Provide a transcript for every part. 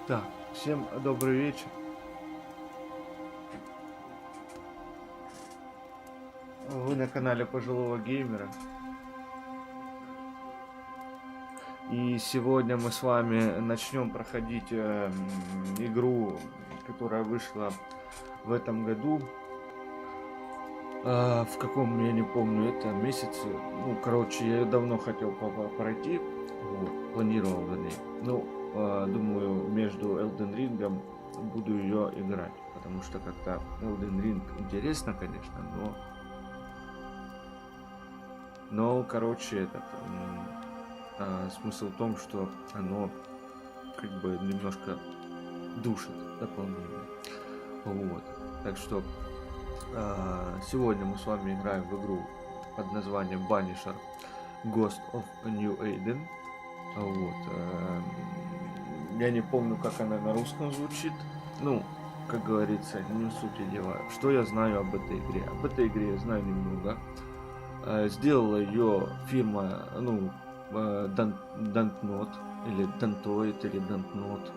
Так, всем добрый вечер. Вы на канале Пожилого Геймера. И сегодня мы с вами начнем проходить игру, которая вышла в этом году. В каком, я не помню, это месяце. Ну, короче, я ее давно хотел пройти. Вот, планировал за ней. Ну, думаю, между Elden Ring буду ее играть. Потому что как-то Elden Ring интересно, конечно, но короче, смысл в том, что оно как бы немножко душит дополнительно. Вот. Так что сегодня мы с вами играем в игру под названием Banishers Жители Нью-Идена. Вот. Я не помню, как она на русском звучит. Ну, как говорится, не в сути дела. Что я знаю об этой игре? Об этой игре я знаю немного. Сделала ее фирма, Дантнот, или Дантоид, или Дантнот.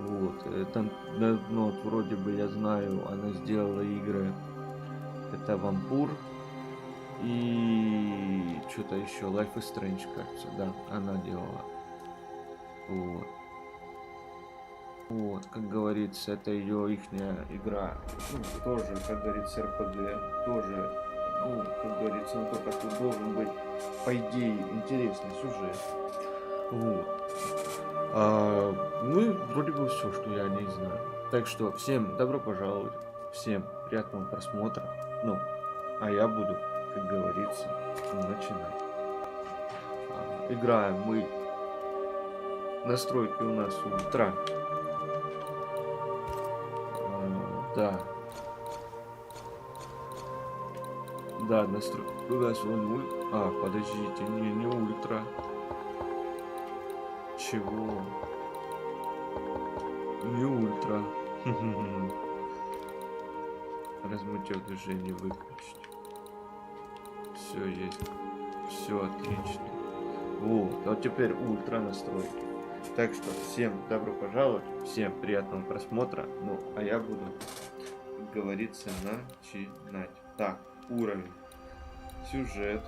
Вот. Дантнот, вроде бы я знаю, она сделала игры. Это Вампур и что-то еще, Life is Strange, кажется, да, она делала. Вот. Вот, как говорится, это ее ихняя игра. Ну, тоже, как говорится, РПГ, тоже, ну, как говорится, ну, только тут должен быть, по идее, интересный сюжет. Вот. Ну и вроде бы все, что я не знаю. Так что всем добро пожаловать, всем приятного просмотра. Ну, а я буду, как говорится, начинать. Играем мы. Настройки у нас ультра. Да. Да, настройки у нас вон подождите, не ультра. Чего? Не ультра. Размытие движения выключить. Все есть. Все отлично. Вот, а теперь ультра настройки. Так что всем добро пожаловать, всем приятного просмотра. Ну, а я буду, как говорится, начинать. Так, уровень, сюжет.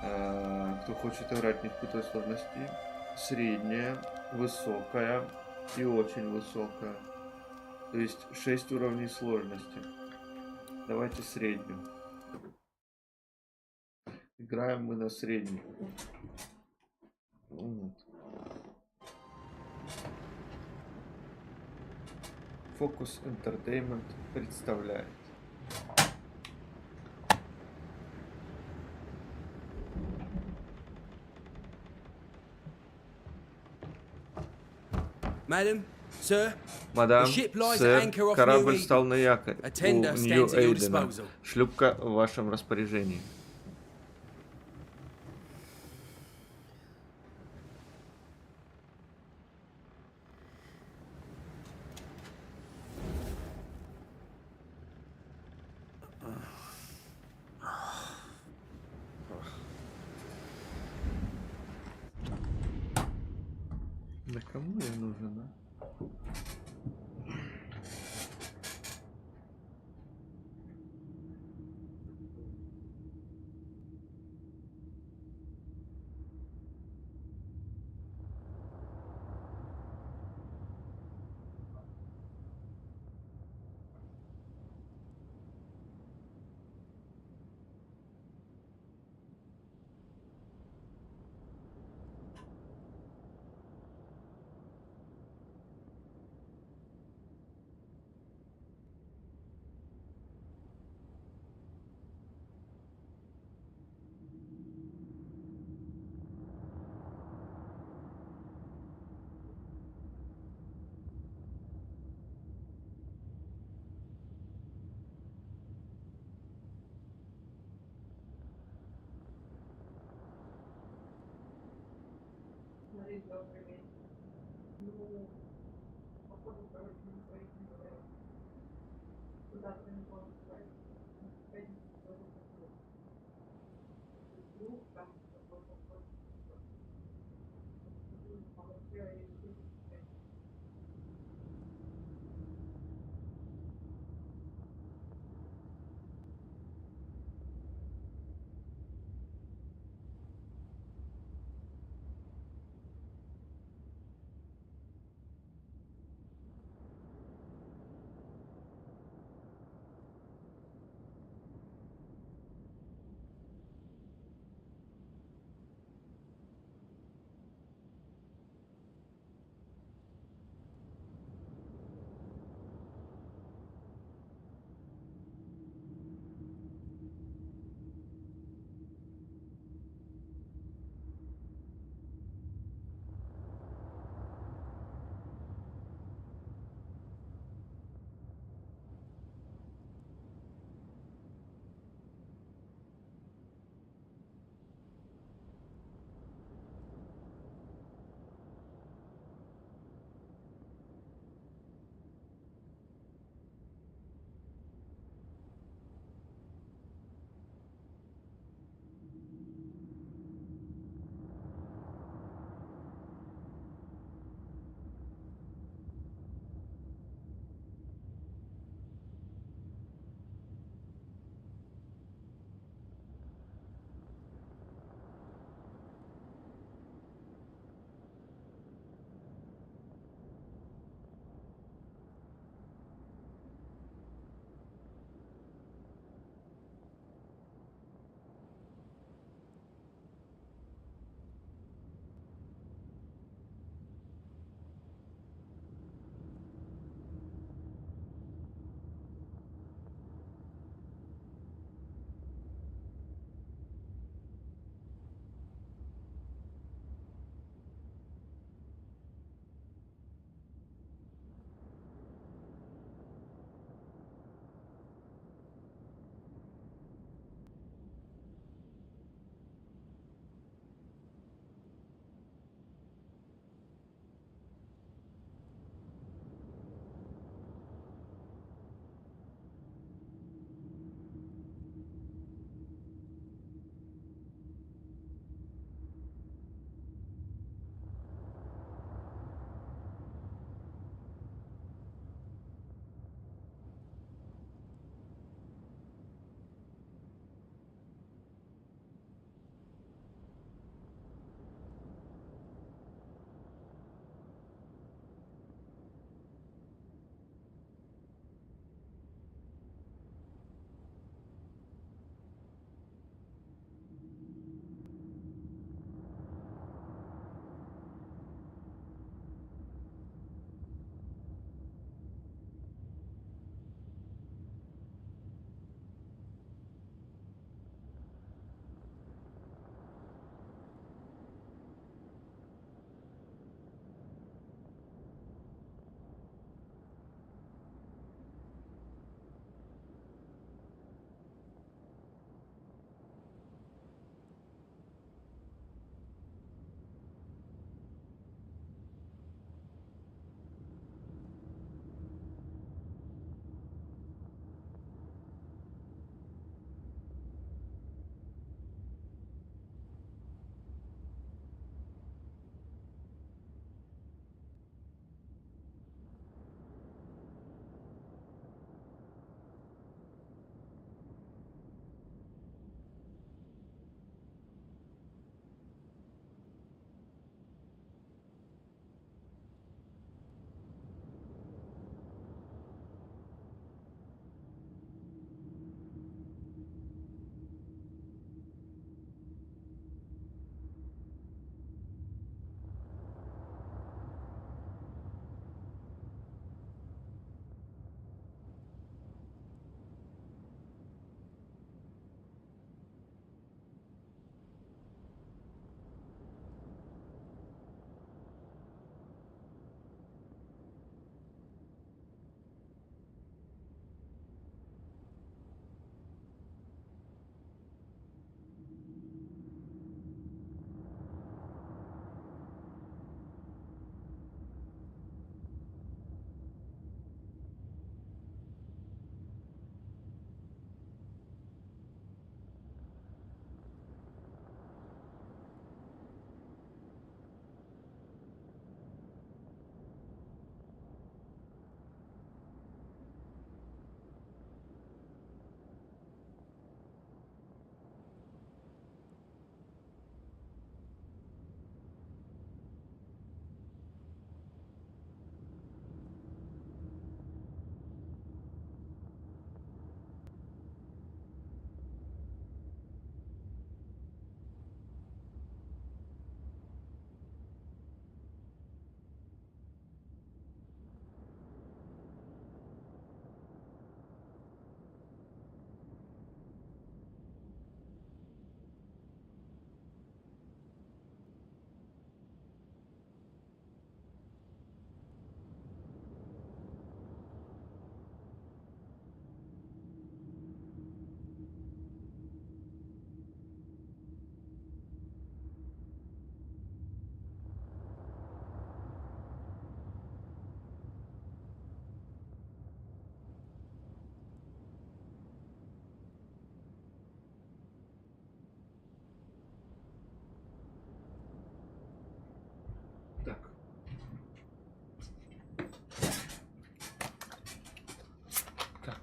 Кто хочет играть, не впутывая сложности. Средняя, высокая и очень высокая. То есть 6 уровней сложности. Давайте среднюю. Играем мы на среднюю. Вот. Focus Entertainment представляет. Madam, sir, Мадам, сэр, корабль стал на якорь у Нью-Идена. Шлюпка в вашем распоряжении. Да кому я нужен, а?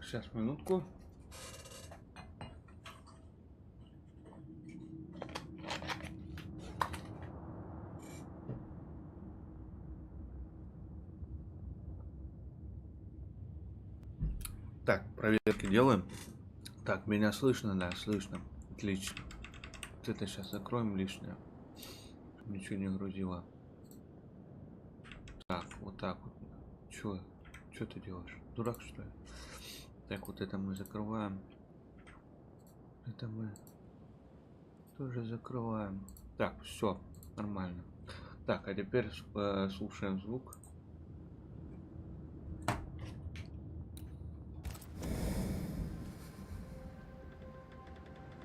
сейчас, минутку. Так, проверки делаем. Так, меня слышно? Да, слышно. Отлично. Вот это сейчас закроем лишнее. Ничего не грузило. Так, вот так вот. Чё ты делаешь? Дурак, что ли? Так, вот это мы закрываем. Это мы тоже закрываем. Так, все, нормально. Так, а теперь слушаем звук.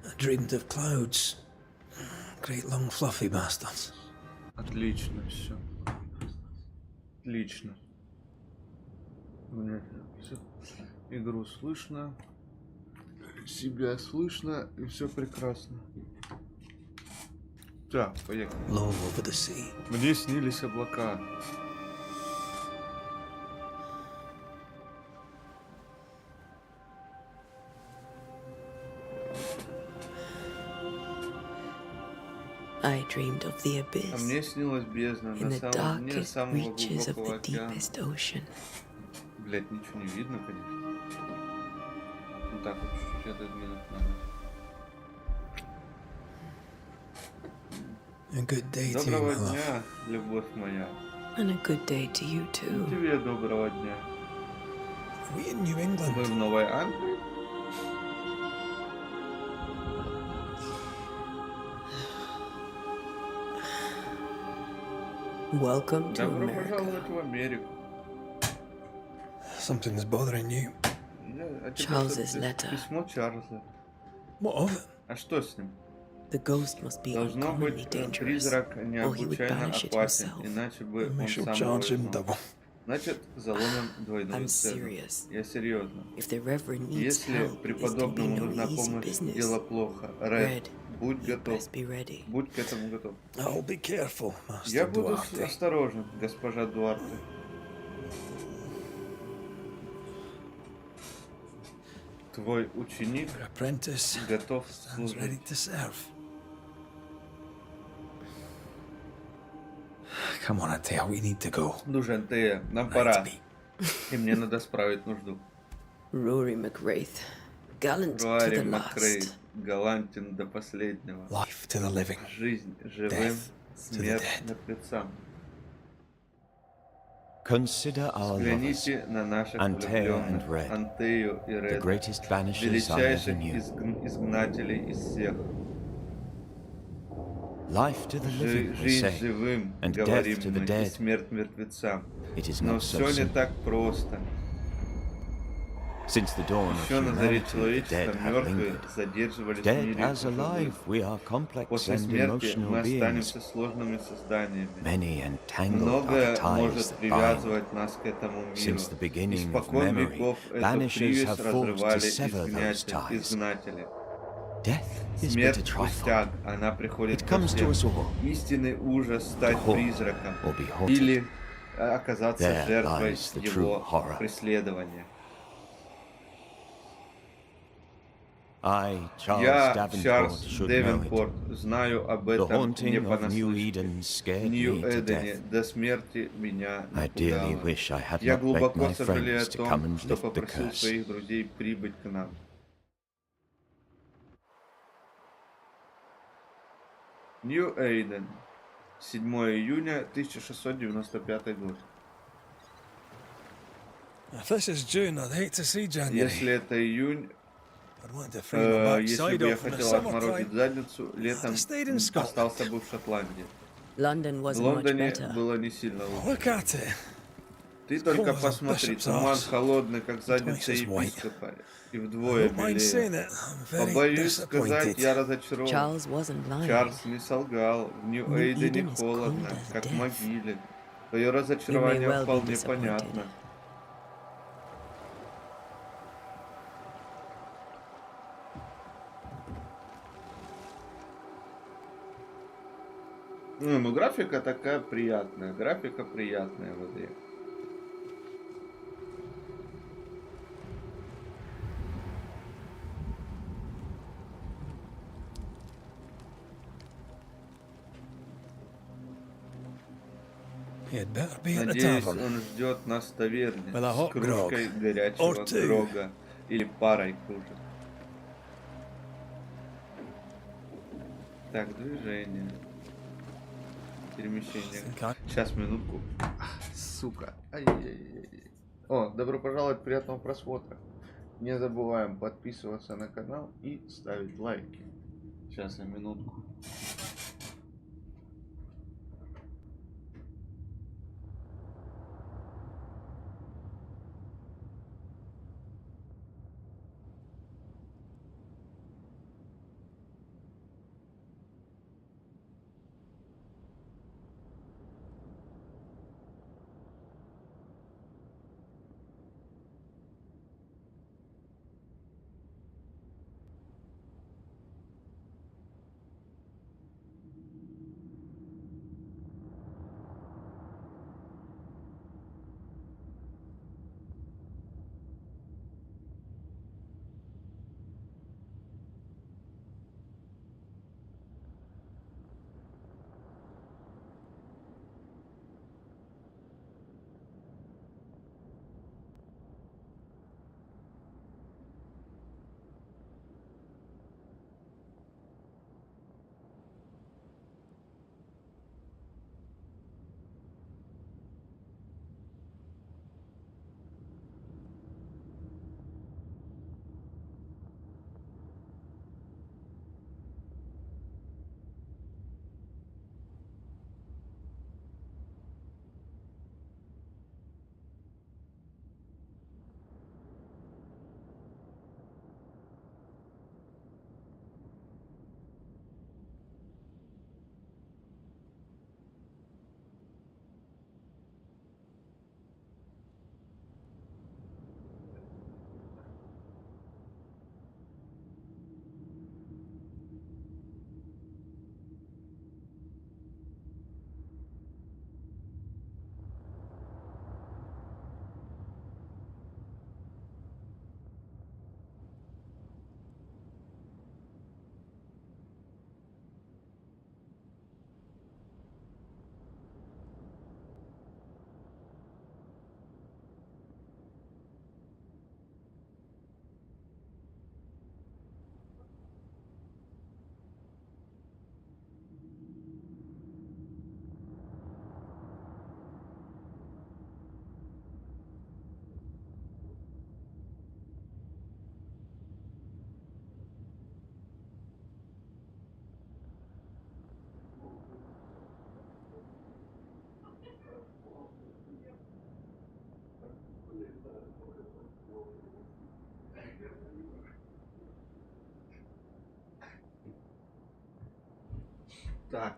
I dreamed of clouds. Great long fluffy bastards. Отлично, все. Отлично. Всё. Игру слышно. Себя слышно. И все прекрасно. Так, поехали. Low over the sea. Мне снились облака. I dreamed of the А abyss мне снилась бездна in на the самом дне darkest самого reaches of глубокого the океана. deepest ocean. Блять, ничего не видно, конечно. Вот так вот чуть-чуть отодвинуть надо. A good day to you, Доброго my love. дня, любовь моя. And a good day to you И too. тебе доброго дня. Are we in New Мы England? в Новой Англии. Welcome to Добро America. пожаловать в Америку. Something's bothering you. Чарльз's letter. Письмо Чарльза. What of it? А что с ним? The ghost must be Должно uncommonly быть, dangerous, призрак or he would необычайно banish it опасен, himself. иначе бы We он shall сам charge him его double. Значит, заломим двойную I'm цену. serious. Я серьезно. If the Reverend needs Если help, this can be преподобному no нужна easy помощь, дело business. плохо. Ред, Red, будь you готов. best be ready. Будь к этому готов. I'll be careful, Я Master буду Duarte. осторожен, госпожа Дуарте. Твой ученик Your apprentice готов stands ready служить. to serve. Come on, Atea, we need to go. Слушай, Антея, нам Right, пора. me. И мне надо справить нужду. Rory McWraith, gallant to Руари the Макрей, last. галантен до последнего. Life to the living. Жизнь живым, Death to the смерть dead. мертвецам. Consider our lovers, Взгляните на наших Антею влюбленных, and Red, Антею и the Ред, greatest banishers I ever величайших knew. изгнателей из всех. Life to the living, we Жизнь say, живым, and death говорим to the мы, и dead. смерть мертвецам. It is Но not so все не simple. так просто. Since the dawn of Еще на заре humanity, the человечества dead have мертвые lingered. задерживались в Dead мире as пожилых. alive, we are complex После and смерти мы emotional beings. останемся сложными созданиями. Many and tangled are Многое the ties может that bind. привязывать нас к этому миру. Since the beginning of Испокон memory, веков эту banishers привязь have fought to разрывали sever those изгнятели, ties. изгнатели. Death is but a Смерть trifle. пустяк, она приходит It ко comes to всем. us all. Истинный ужас стать To haunt призраком or be haunted. или оказаться There жертвой lies the его true horror. преследования. I, Charles Я, Davenport, Чарльз should know it. Девенпорт, знаю об The этом не haunting of понаслышке. New-Eden scared В me to Нью-Эдене death. до смерти меня I dearly напугало. wish I had Я not begged глубоко my сожалею о friends to come том, and что lift the попросил curse. своих друзей прибыть к нам. Нью-Эйден. 7 июня 1695 год. If this is June, I'd hate to see January. Если это июнь, I'd want to free my если backside бы я off in the хотел отморозить summertime. задницу, летом I'd have stayed in Scotland. остался бы в Шотландии. London В wasn't much Лондоне better. было не сильно лучше. Look at it. Ты только cold as a посмотри, bishop's туман arse. холодный, как задница Twice as white. епископа, и I вдвое don't mind saying белее. it. I'm very Побоюсь сказать, disappointed. я разочарован. Charles wasn't lying. Чарльз не солгал, в Нью-Эйдене New-Eden is холодно, cold as как в death. могиле. Твое разочарование well be вполне disappointed. понятно. Ну, графика такая приятная, графика приятная в игре. He'd better be at the Надеюсь, tavern. он ждет нас в таверне With a с hot кружкой grog. горячего Or two. грога или парой кружек. Так, движение. Перемещение. Сейчас, минутку. Сука. Ай-яй-яй. О, добро пожаловать, приятного просмотра. Не забываем подписываться на канал и ставить лайки. Сейчас, я минутку. Так,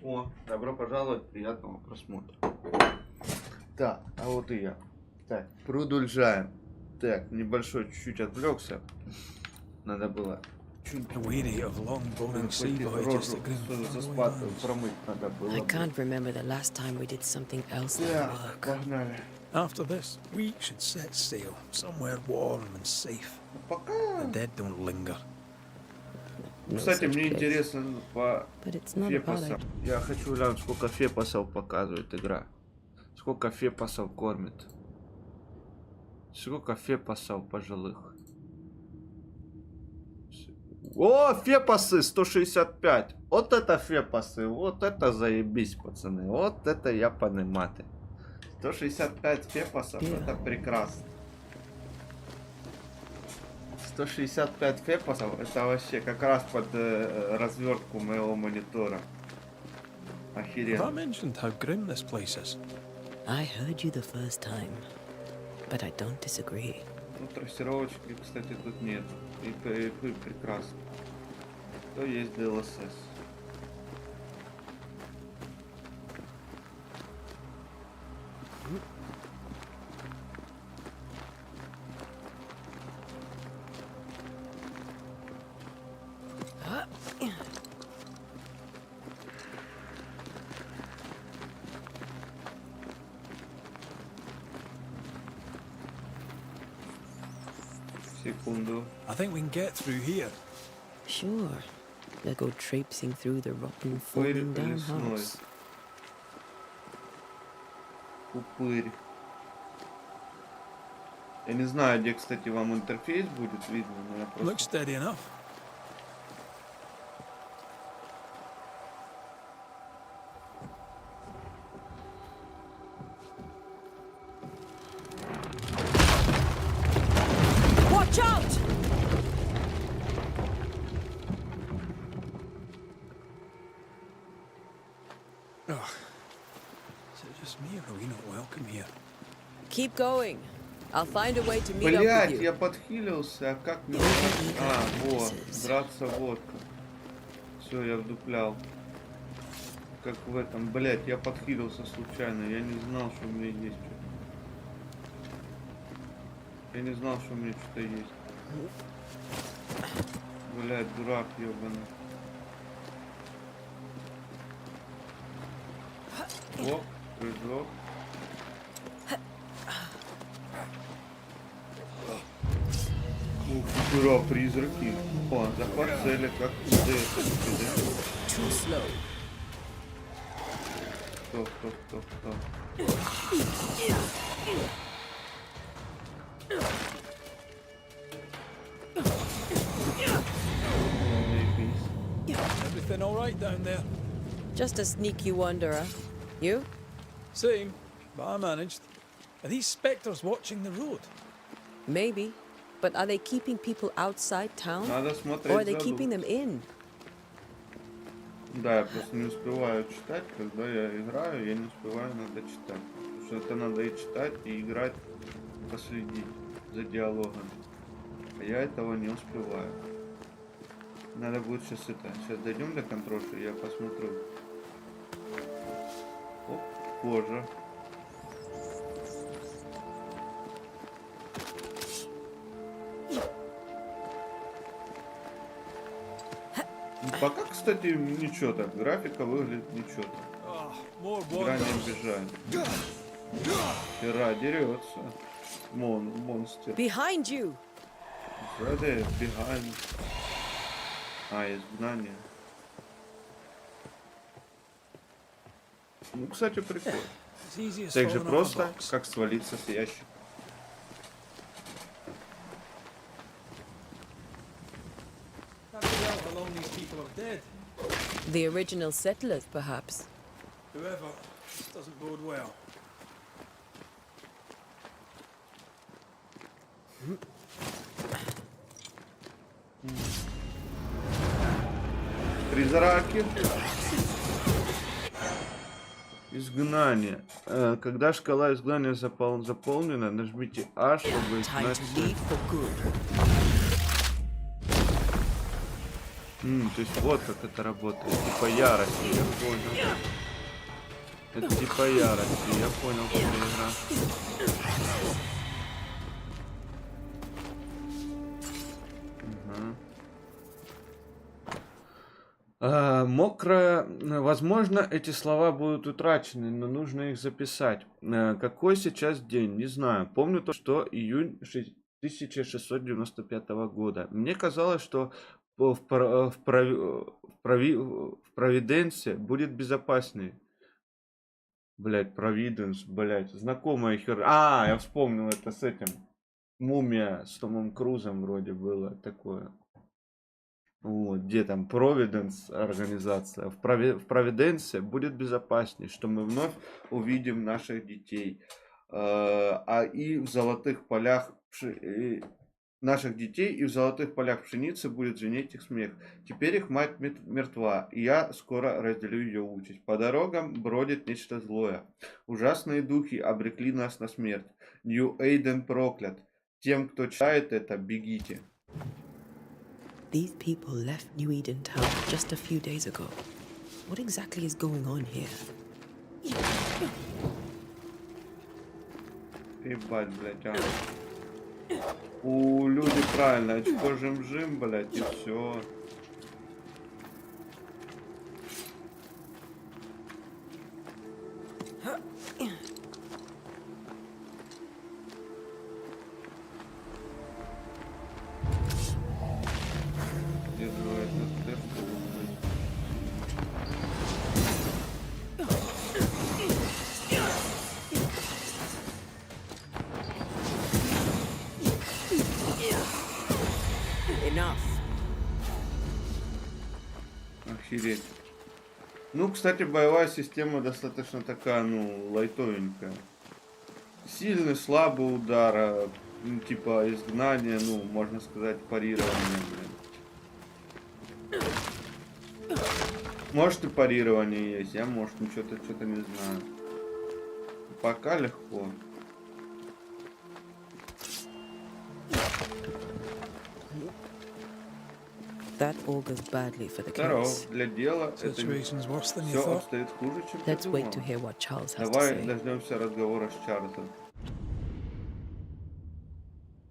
о, добро пожаловать, приятного просмотра. Так, а вот и я. Так, продолжаем. Так, небольшой чуть-чуть отвлекся. Надо было чуть Weary of long, boring sea voyages рожу to grim заспать, faraway lands. промыть надо было. I can't remember the last time we did something else than Так, work. погнали. After this, we should set sail somewhere warm and safe. Пока. The dead don't linger. No Кстати, such мне place. интересно по But it's not a bad фепасам. idea. Я хочу глянуть, сколько фепасов показывает игра. Сколько фепасов кормит. Сколько фепасов пожилых. О, фепасы 165. Вот это фепасы. Вот это заебись, пацаны. Вот это я понимаю. 165 фепасов. Это прекрасно. 165 фепасов. Это вообще как раз под развертку моего монитора. Have I Охеренно. mentioned how grim this place is? I heard you the first time, but I don't disagree. Ну, трассировочки, кстати, тут нет. И прекрасно. То есть DLSS. Секунду. I think we can get through here. Sure. They'll go traipsing through the rotten, falling down house. Упырь. Я не знаю, где, кстати, вам интерфейс будет видно, но я Looks просто... steady enough. Watch out! Oh. Is it just me, or are we not welcome here? Keep going. I'll find a way to meet up Блять, with you. я подхилился, а как мне... А, вот, драться водка. Все, я вдуплял. Как в этом, блять, я подхилился случайно, я не знал, что у меня есть что-то. Я не знал, что у меня что-то есть. Блять, дурак ебаный. О, прыжок. Ух, ура, призраки. О, захват цели, как да? Too slow. Стоп. Everything all right down there? Just a sneaky wanderer. You? Same, but I managed. Are these spectres watching the road? Maybe. But are they keeping people outside town? Надо Or are смотреть they за keeping дух. them in? Да, я просто не успеваю читать, когда я играю, я не успеваю иногда читать. Потому что это надо и читать, и играть, последить за диалогами. А я этого не успеваю. Надо будет сейчас дойдем до контроля, я посмотрю. Оп, кожа. Пока, кстати, ничего так. Графика выглядит ничего так. Oh, more Игра не wanderers. обижает. Хера дерется. Монстр. Behind you! Сзади, behind. А, изгнание. Ну, кстати, прикольно. It's easy as Так же falling off a просто, box. как свалиться с ящика. Can't figure out how long these people are dead. The original settlers, perhaps. Whoever, this doesn't bode well. Призраки. Изгнание. Когда шкала изгнания заполнена, нажмите А, чтобы Time изгнать. to leave for good. То есть вот как это работает. Типа ярости, я понял. Это типа ярости, я понял, что это игра. Мокрая. Возможно, эти слова будут утрачены, но нужно их записать. Какой сейчас день? Не знаю. Помню то, что июнь 1695 года. Мне казалось, что в Провиденсе будет безопаснее. Блять, Провиденс, блять. Знакомая хер. А, я вспомнил это с этим. Мумия с Томом Крузом вроде было такое. Вот, где там Провиденс организация. В Провиденсе будет безопаснее, что мы вновь увидим наших детей. И в золотых полях наших детей и в золотых полях пшеницы будет звенеть их смех. Теперь их мать мертва, и я скоро разделю ее участь. По дорогам бродит нечто злое. Ужасные духи обрекли нас на смерть. Нью-Иден проклят. Тем, кто читает это, бегите. These people left New-Eden town just a few days ago. What exactly is going on here? Ебать, блядь, а. Люди правильно, очко жим-жим, блядь, и все. Enough. Охереть. Ну, кстати, боевая система достаточно такая, ну, лайтовенькая. Сильный, слабый удар, ну, типа изгнание, ну, можно сказать, парирование, блин. Может и парирование есть, я, может, ну, что-то не знаю. Пока легко. That augurs badly for the Здорово. case. Для дела это Situation's worse than you все thought. обстоит хуже, чем ты Let's wait to думал. hear what Charles has to Давай say. дождемся разговора с Чарльзом.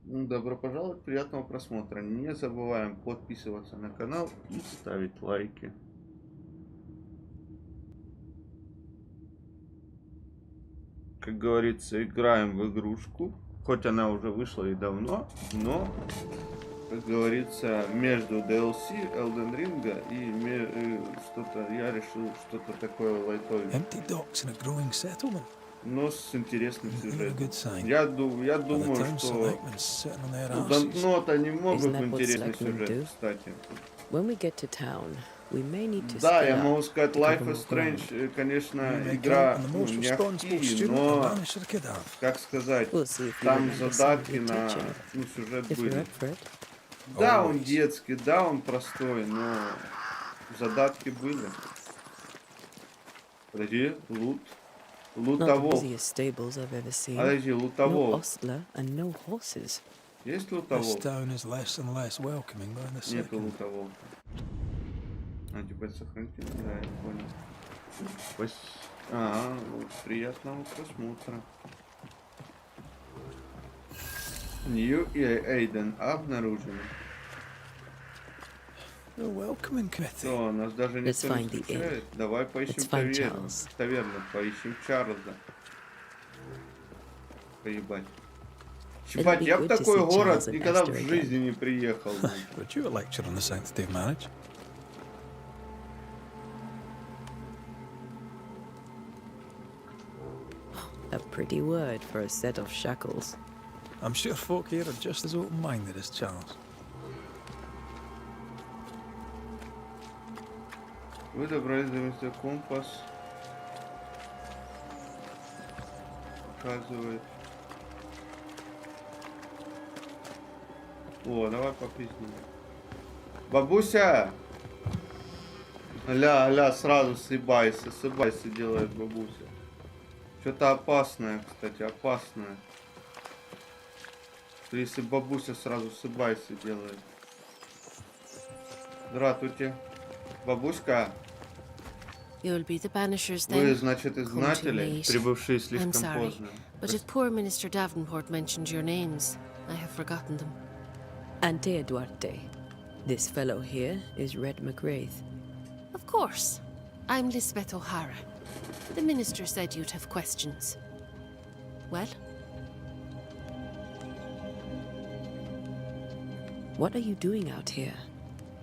Добро пожаловать, приятного просмотра. Не забываем подписываться на канал и ставить лайки. Как говорится, играем в игрушку. Хоть она уже вышла и давно, но, как говорится, между DLC Elden Ring и что-то я решил что-то такое лайтовое. Empty docks in a growing settlement. Но с интересным Not a сюжетом. good sign. Я By the думаю, time что selectmen's sitting on their у arses. Донтнота немного Isn't that what интересный selectmen сюжет, do? кстати. When we get to town, we may need to Да, stay я up могу сказать, to Life cover is more ground. Strange, конечно, You may игра, count on the ну, most не responsible ахти, student the но, Banisher could have. как сказать, We'll see if you там remember some of задатки your на, teaching. ну, сюжет If you're были. up for it. Да, он Always. детский, да, он простой, но задатки были. Подожди, Not the лутовол. busiest stables I've ever seen. Подожди, No лутовол. ostler and no horses. Есть This лутовол? town is less and less welcoming by the Нету second. лутовол. А, теперь сохранить? Да, я понял. Приятного просмотра. Нью-Иден обнаружен. No welcoming committee. Что, нас даже Let's никто не find the inn. встречает? Давай поищем Let's find таверну. Charles. Таверну, поищем Чарльза. Поебать. It'll Чебать, be я в good to такой see город Charles and никогда в Esther жизни не приехал. Would you a lecture on the sanctity of marriage? A pretty word for a set of shackles. I'm sure folk here are just as open-minded as Charles. Вы добрались до места, компас показывает. О, давай попиздим. Бабуся! Ля, сразу сыбайся делает бабуся. Что-то опасное, кстати, опасное. Что если бабуся сразу сыбайся делает. Здравствуйте. Бабуська, You'll be the Banishers вы, then. значит, Come too изгнатели, late. прибывшие I'm слишком sorry, поздно. but if poor Minister Davenport mentioned your names, I have forgotten them. Ante Duarte. This fellow here is Red McGrath. Of course. I'm Lisbeth O'Hara. The minister said you'd have questions. Well, What are you doing out here?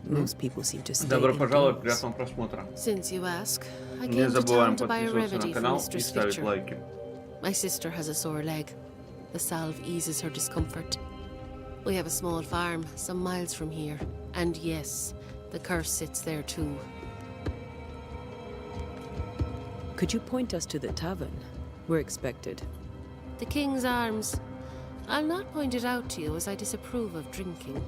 Most people seem to stay Добро пожаловать, indoors. приятного просмотра. since you ask, I Не came to забываем town to buy a подписываться remedy на for канал и Mistress ставить Fitcher. лайки. My sister has a sore leg. The salve eases her discomfort. We have a small farm some miles from here. And yes, the curse sits there too. Could you point us to the tavern? We're expected. The King's Arms. I'll not point it out to you as I disapprove of drinking.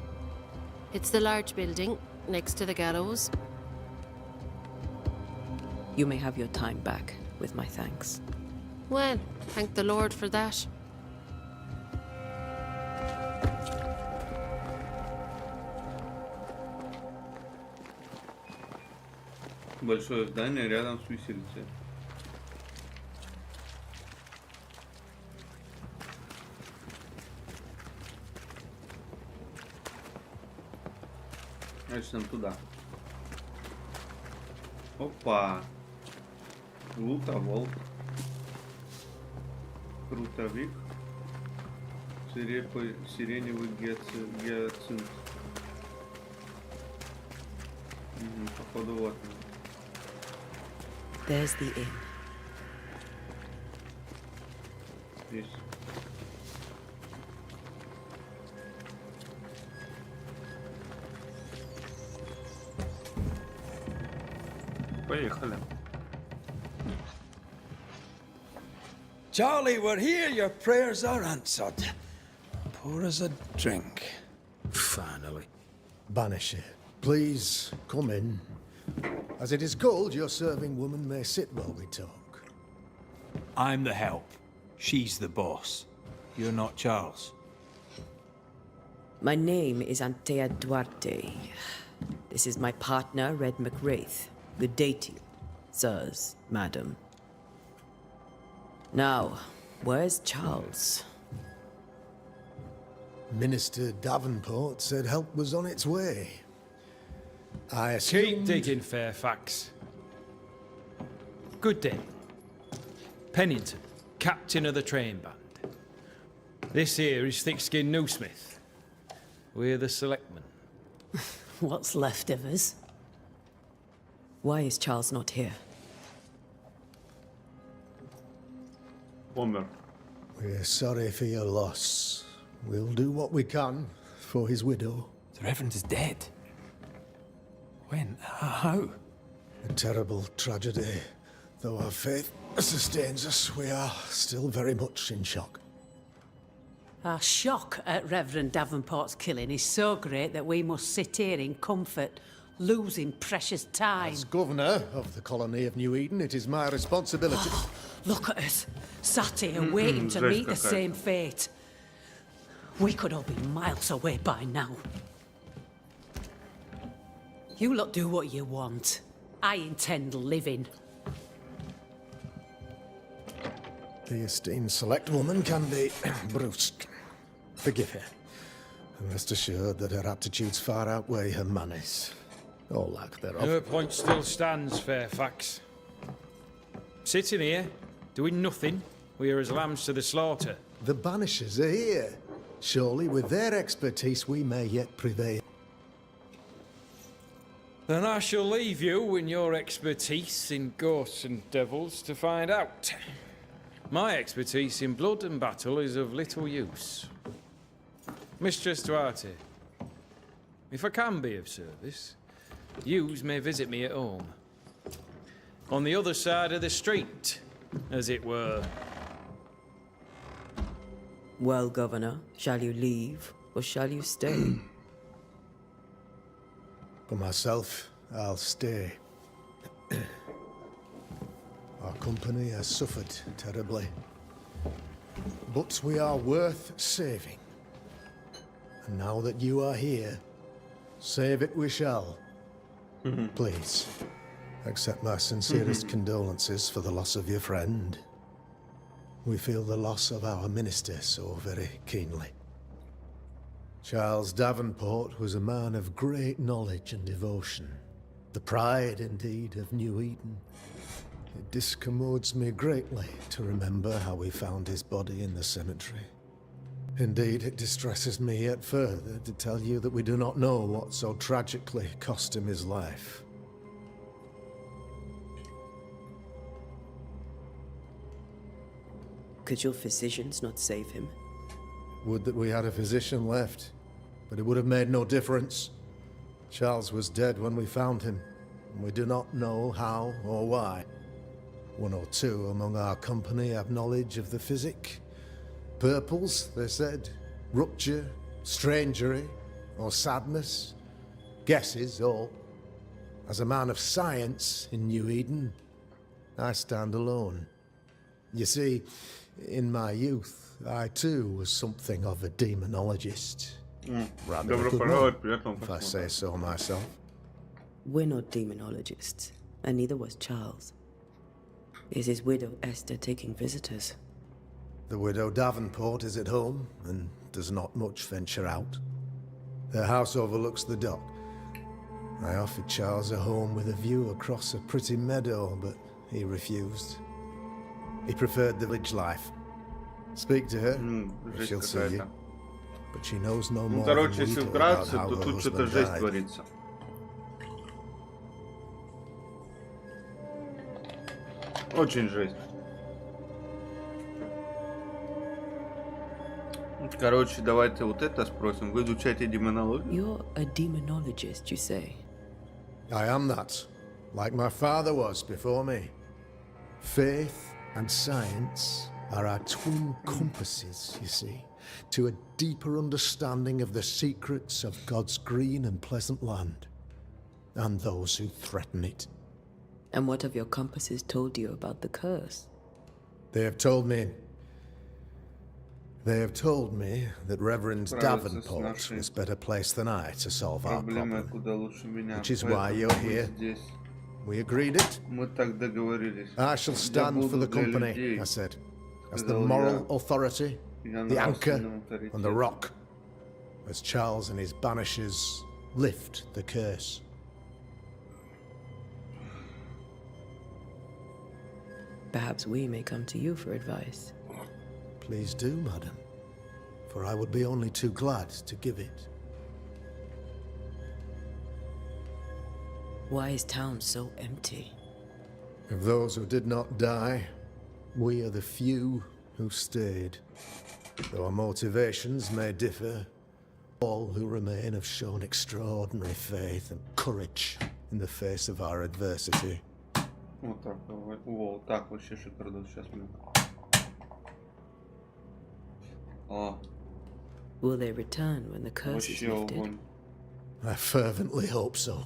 It's the large building next to the gallows. You may have your time back, with my thanks. Well, thank the Lord for that. Большое здание рядом с виселицей. Значит, нам туда. Опа. Лутовол. Крутовик. Сиреневый гиацинт. Походу вот. There's the inn. Здесь. Поехали. Charlie, we're here. Your prayers are answered. Pour us a drink. Finally. Banisher, please come in. As it is cold, your serving woman may sit while we talk. I'm the help. She's the boss. You're not Charles. My name is Antea Duarte. This is my partner, Red McWraith. Good day to you, sirs, madam. Now, where's Charles? Minister Davenport said help was on its way. I Keep assumed... digging, Fairfax. Good day. Pennington, captain of the train band. This here is thick-skinned Newsmith. We're the selectmen. What's left of us? Why is Charles not here? Помер. We're sorry for your loss. We'll do what we can for his widow. The Reverend is dead. When? How? A terrible tragedy. Though our faith sustains us, we are still very much in shock. Our shock at Reverend Davenport's killing is so great that we must sit here in comfort, losing precious time. As governor of the colony of New Eden, it is my responsibility... Look at us, sat here waiting to meet the same fate. We could all be miles away by now. You lot do what you want. I intend living. The esteemed select woman can be brusque. Forgive her. And rest assured that her aptitudes far outweigh her manners. Or lack thereof. Her point still stands, Fairfax. Sitting here, doing nothing, we are as lambs to the slaughter. The Banishers are here. Surely with their expertise we may yet prevail. Then I shall leave you and your expertise in ghosts and devils to find out. My expertise in blood and battle is of little use. Mistress Duarte, if I can be of service, yous may visit me at home. On the other side of the street, as it were. Well, Governor, shall you leave or shall you stay? For myself, I'll stay. Our company has suffered terribly. But we are worth saving. And now that you are here, save it we shall. Please, accept my sincerest condolences for the loss of your friend. We feel the loss of our minister so very keenly. Charles Davenport was a man of great knowledge and devotion. The pride, indeed, of New Eden. It discommodes me greatly to remember how we found his body in the cemetery. Indeed, it distresses me yet further to tell you that we do not know what so tragically cost him his life. Could your physicians not save him? Would that we had a physician left, but it would have made no difference. Charles was dead when we found him, and we do not know how or why. One or two among our company have knowledge of the physic. Purples, they said, rupture, strangery, or sadness. Guesses, all. As a man of science in New Eden, I stand alone. You see, in my youth, I too was something of a demonologist. Rather a good one, if I say so myself. We're not demonologists, and neither was Charles. Is his widow Esther taking visitors? The widow Davenport is at home, and does not much venture out. Their house overlooks the dock. I offered Charles a home with a view across a pretty meadow, but he refused. He preferred the village life. Speak to her, she'll see you. But she knows no more than Короче, we если do about вкратце, how то her тут что-то husband жесть died. творится. Очень жесть. Короче, давайте вот это спросим. Вы изучаете демонологию? You're a demonologist, you say? I am that. like my father was before me. Faith and science are our twin compasses, you see, to a deeper understanding of the secrets of God's green and pleasant land, and those who threaten it. And what have your compasses told you about the curse? They have told me that Reverend Davenport was better placed than I to solve our problem, which is why you're here. We agreed it. I shall stand for the company, I said, as the moral authority, the anchor, and the rock, as Charles and his Banishers lift the curse. Perhaps we may come to you for advice. Please do, madam, for I would be only too glad to give it. Why is town so empty? Of those who did not die, we are the few who stayed. Though our motivations may differ, all who remain have shown extraordinary faith and courage in the face of our adversity. Вот так, о, так вообще шикарно сейчас, блин. О, Will they return when the curse is вообще lifted? огонь. I fervently hope so.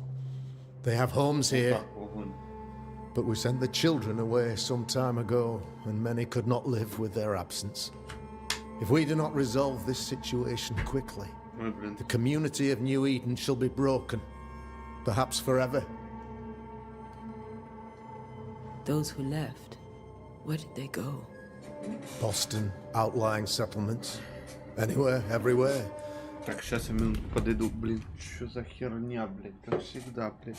They have homes Вот here, так, огонь. but we sent the children away some time ago, and many could not live with their absence. If we do not resolve this situation quickly, Ой, блин. the community of New Eden shall be broken, perhaps forever. Those who left, where did they go? Boston, outlying settlements, anywhere, everywhere. Так, сейчас я минутку подойду, блин. Что за херня, блядь, как всегда, блядь.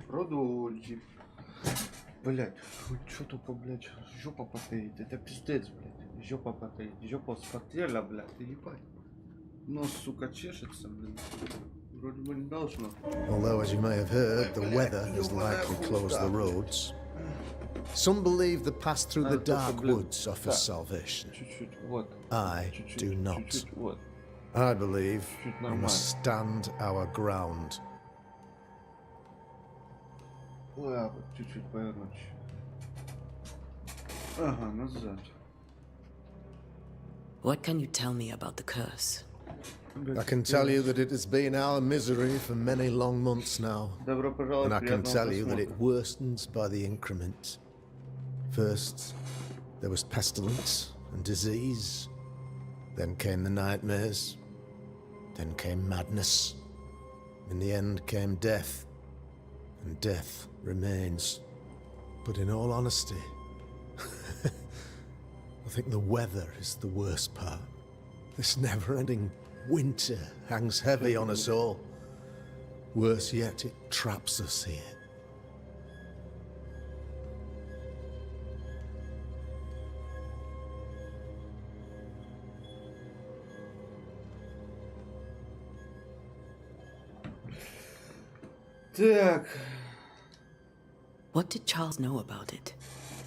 Продолжай. Блять, что тупо, блять, жопа потеет, это пиздец, блять, жопа потеет, жопа вспотела, блять, ебать. Нос, сука, чешется, блин. Вроде бы не должно. Although, as you may have heard, the weather has likely closed the roads. Some believe the path through the dark woods offers salvation. Чуть-чуть, вот. I do not. Чуть-чуть, вот. I believe Чуть we нормально. must stand our ground. Ладно, чуть-чуть повернуть. Ага, назад. What can you tell me about the curse? I can tell you that it has been our misery for many long months now. Добро пожаловать, And I can приятного tell you that просмотра. it worsens by the increment. First, there was pestilence and disease. Then came the nightmares. Then came madness. In the end came death. And death remains. But in all honesty, I think the weather is the worst part. This never-ending winter hangs heavy on us all. Worse yet, it traps us here. Так. What did Charles know about it?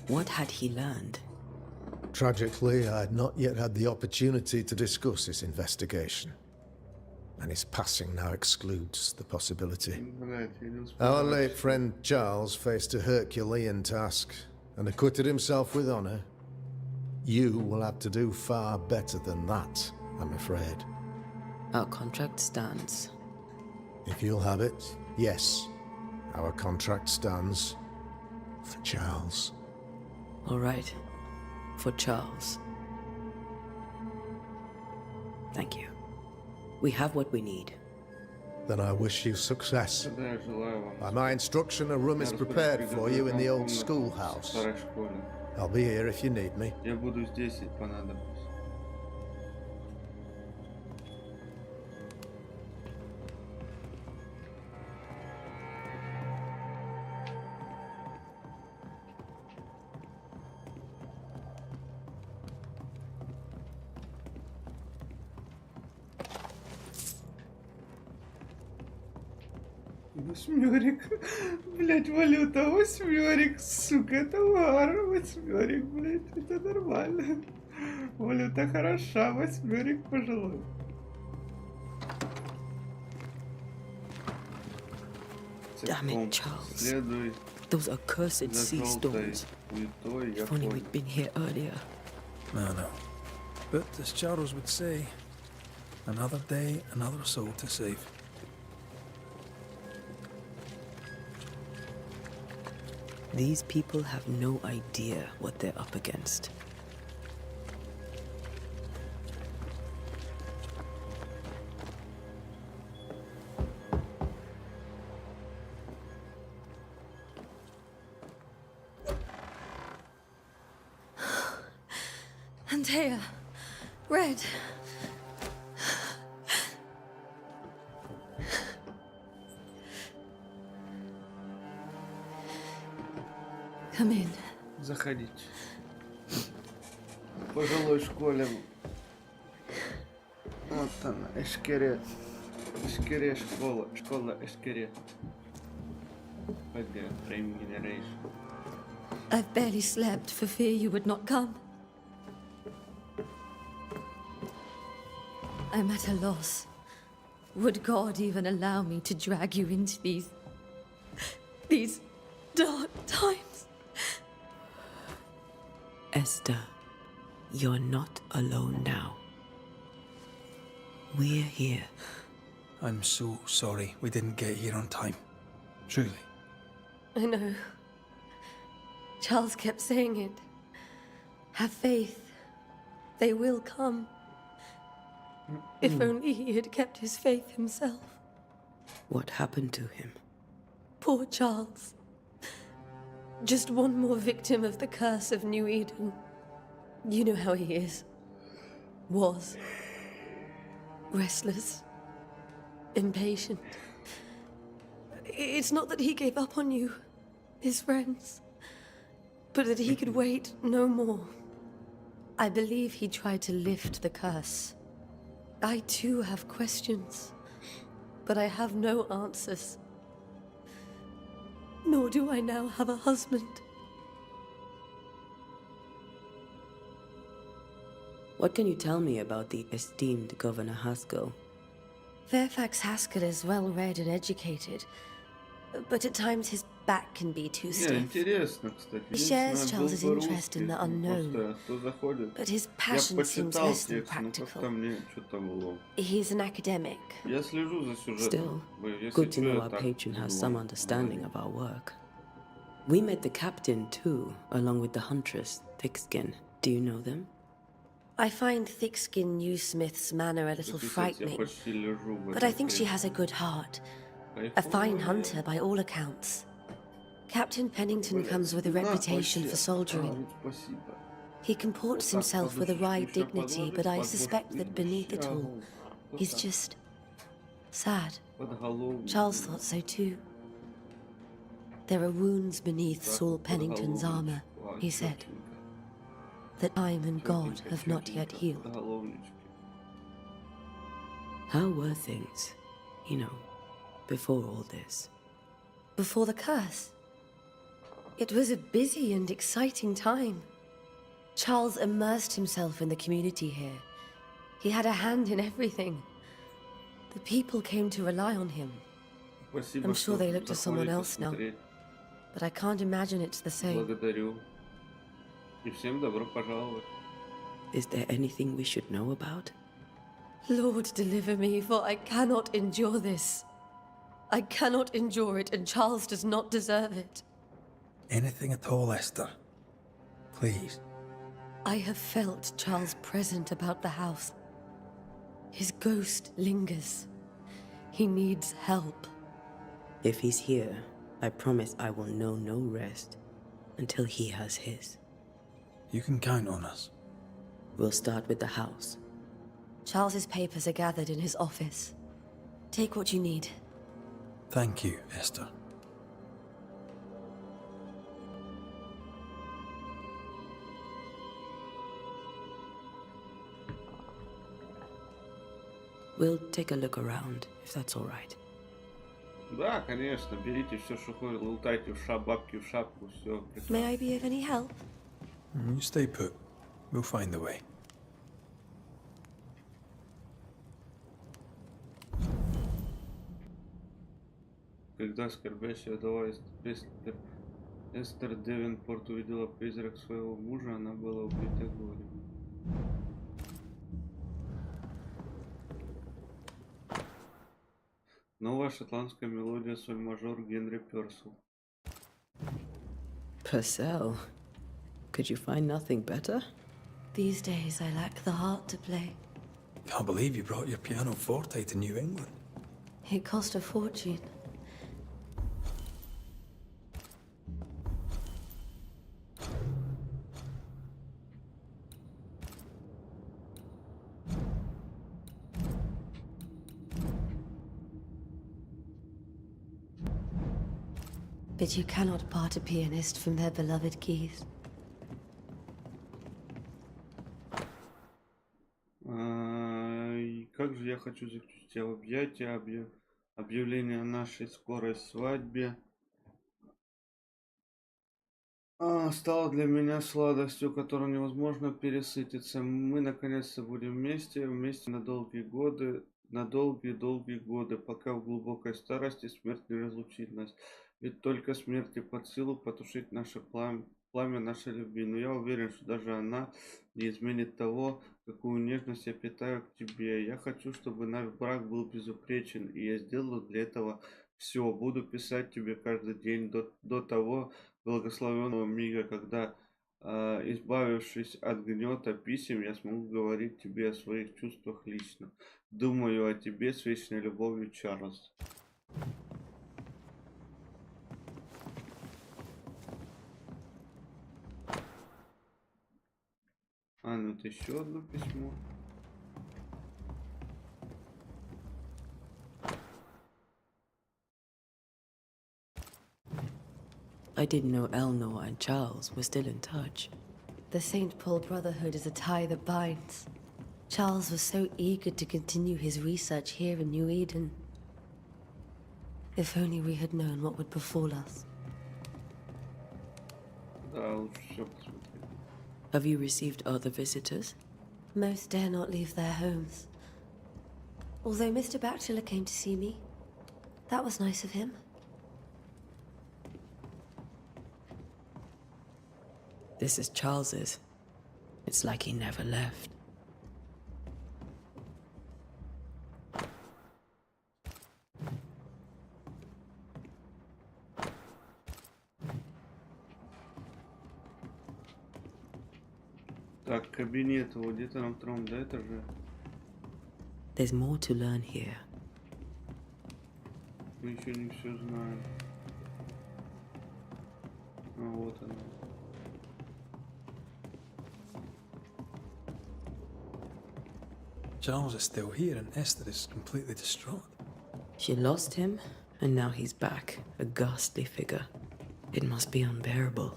What had he learned? Tragically, I had not yet had the opportunity to discuss this investigation. And his passing now excludes the possibility. Блядь, я не успел. Our late friend Charles faced a Herculean task and acquitted himself with honor. You will have to do far better than that, I'm afraid. Our contract stands. If you'll have it, yes, our contract stands for Charles. All right. For Charles. Thank you. We have what we need. Then I wish you success. Да, я желаю вам. By my instruction, a room is prepared for you in the old schoolhouse. В старой школе. I'll be here if you need me. Я буду здесь, если понадоблюсь. Восьмерик. Блять, валюта. Восьмерик, сука, товар. Восьмерик, блять, это нормально. Валюта хороша. Восьмерик, пожалуй. Damn it, Charles. Следуй Those accursed за sea желтой storms. плитой. Я If only понял. we'd been here earlier. No. But as Charles would say, another day, another soul to save. These people have no idea what they're up against. Antea, Red. Come in. Заходите. В пожилой школе. Вот она, Эшкере. Эшкере школа. Школа Эшкере. ПГ, Frame Generation. I've barely slept for fear you would not come. I'm at a loss. Would God even allow me to drag you into these dark times? Esther, you're not alone now. We're here. I'm so sorry we didn't get here on time. Truly. I know. Charles kept saying it. Have faith. They will come. If only he had kept his faith himself. What happened to him? Poor Charles. Just one more victim of the curse of New Eden. You know how he is. Was. Restless. Impatient. It's not that he gave up on you, his friends, but that he could wait no more. I believe he tried to lift the curse. I too have questions, but I have no answers. Nor do I now have a husband. What can you tell me about the esteemed Governor Haskell? Fairfax Haskell is well read and educated, but at times his back can be too Не, stiff. интересно, кстати. He shares Единственное, Charles's был interest in the по-русски, unknown, просто кто заходит. but his Я passion seems почитал less than текст, но как-то practical. мне что-то было. He's an academic. Я слежу за сюжетом. Still, Если good to чё, know я our так patron has буду some вам understanding говорить. of our work. We met the captain too, along with the huntress, Thickskin. Do you know them? I find Thickskin Newsmith's manner a little Записать я frightening, почти лежу в but этой I think she теме. has a good heart. A Кайфово, fine блин. hunter by all accounts. Captain Pennington Блядь, comes with a на, reputation вообще. for soldiering. Спасибо. He comports Вот так himself with a подушечку wry ещё dignity, подложить but I под suspect бошку that и beneath it all, щагу. Вот he's так, just sad. подголовник. Charles thought so too. There are wounds beneath Так, Saul Pennington's подголовничку. armor, А, he said, чётенько, that time and God чётенько, have not yet чётенько, healed. подголовнички. How were things, before all this? Before the curse. It was a busy and exciting time. Charles immersed himself in the community here. He had a hand in everything. The people came to rely on him. Спасибо, I'm sure что they look to someone заходите else now. смотреть. But I can't imagine it's the same. Благодарю. И всем добро пожаловать. Is there anything we should know about? Lord, deliver me, for I cannot endure this. I cannot endure it, and Charles does not deserve it. Anything at all, Esther. Please. I have felt Charles present about the house. His ghost lingers. He needs help. If he's here, I promise I will know no rest until he has his. You can count on us. We'll start with the house. Charles's papers are gathered in his office. Take what you need. Thank you, Esther. We'll take a look around, if that's all right. Да, конечно, берите все, что хоть, лутайте бабки в шапку, все. May I be of any help? You stay put. We'll find the way. Когда скорбящая вдова Эстер Девенпорт увидела призрак своего мужа, она была убита горем. Новая шотландская мелодия соль-мажор Генри Пёрсел. Purcell. Could you find nothing better? These days I lack the heart to play. Can't believe you brought your pianoforte to New England. It cost a fortune. But you cannot part a pianist from their beloved keys. И как же я хочу заключить тебя в объятия, объявление о нашей скорой свадьбе стало для меня сладостью, которой невозможно пересытиться. Мы наконец-то будем вместе на долгие годы, на долгие-долгие годы, пока в глубокой старости смерть не разлучит нас. Ведь только смерти под силу потушить наше пламя нашей любви. Но я уверен, что даже она не изменит того, какую нежность я питаю к тебе. Я хочу, чтобы наш брак был безупречен, и я сделаю для этого все. Буду писать тебе каждый день до того благословенного мига, когда, избавившись от гнета писем, я смогу говорить тебе о своих чувствах лично. Думаю о тебе с вечной любовью, Чарльз. Ну это еще одно письмо. I didn't know Eleanor and Charles were still in touch. The St. Paul Brotherhood is a tie that binds. Charles was so eager to continue his research here in New Eden. If only we had known what would befall us. Да, лучше все посмотреть. Have you received other visitors? Most dare not leave their homes. Although Mr. Bachelor came to see me. That was nice of him. This is Charles's. It's like he never left. Так, кабинет вот где-то на втором, да, этаже? There's more to learn here. Мы еще не все знаем. Вот она. Charles is still here and Esther is completely distraught. She lost him, and now he's back, a ghastly figure. It must be unbearable.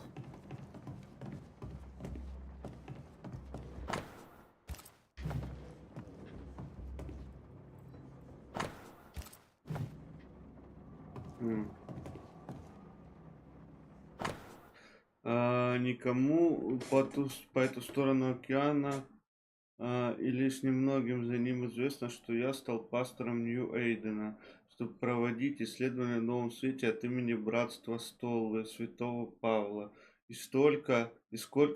никому по эту сторону океана, и лишь немногим за ним известно, что я стал пастором Нью-Идена, чтобы проводить исследования в Новом Свете от имени Братства Столы, Святого Павла. И сколько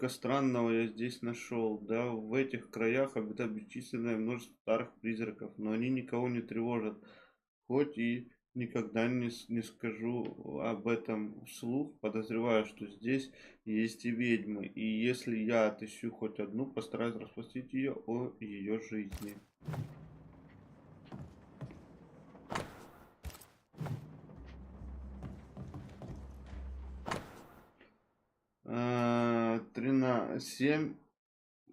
странного я здесь нашел. Да, в этих краях обитает бесчисленное множество старых призраков, но они никого не тревожат, хоть и никогда не скажу об этом вслух. Подозреваю, что здесь есть и ведьмы, и если я отыщу хоть одну, постараюсь расспросить ее о ее жизни.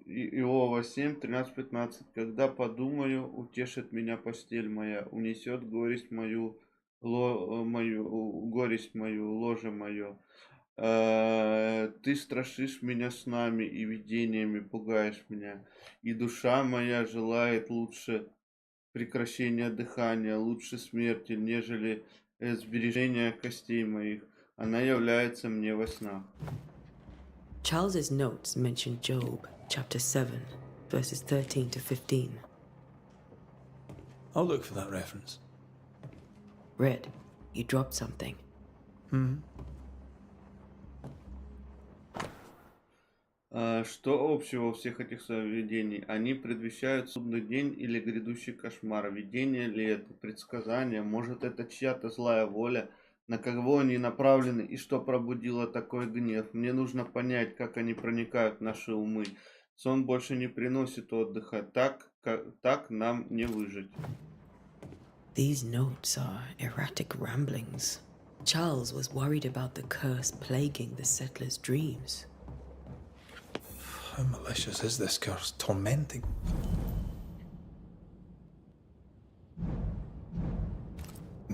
Иова 7, 13-15. Когда подумаю, утешит меня постель моя, унесет горесть мою, горесть мою, ложе мое. Ты страшишь меня снами и видениями, пугаешь меня, и душа моя желает лучше прекращения дыхания, лучше смерти, нежели сбережения костей моих. Она является мне во снах. Charles's notes mention Job, chapter 7, verses 13 to 15. I'll look for that reference. Red, you dropped something. Что общего у всех этих совпадений? Они предвещают судный день или грядущий кошмар. Видение ли это? Предсказание? Может, это чья-то злая воля? На кого они направлены и что пробудило такой гнев? Мне нужно понять, как они проникают в наши умы. Сон больше не приносит отдыха. Так нам не выжить. These notes are erratic ramblings. Charles was worried about the curse plaguing the settlers' dreams. How malicious is this curse? Tormenting.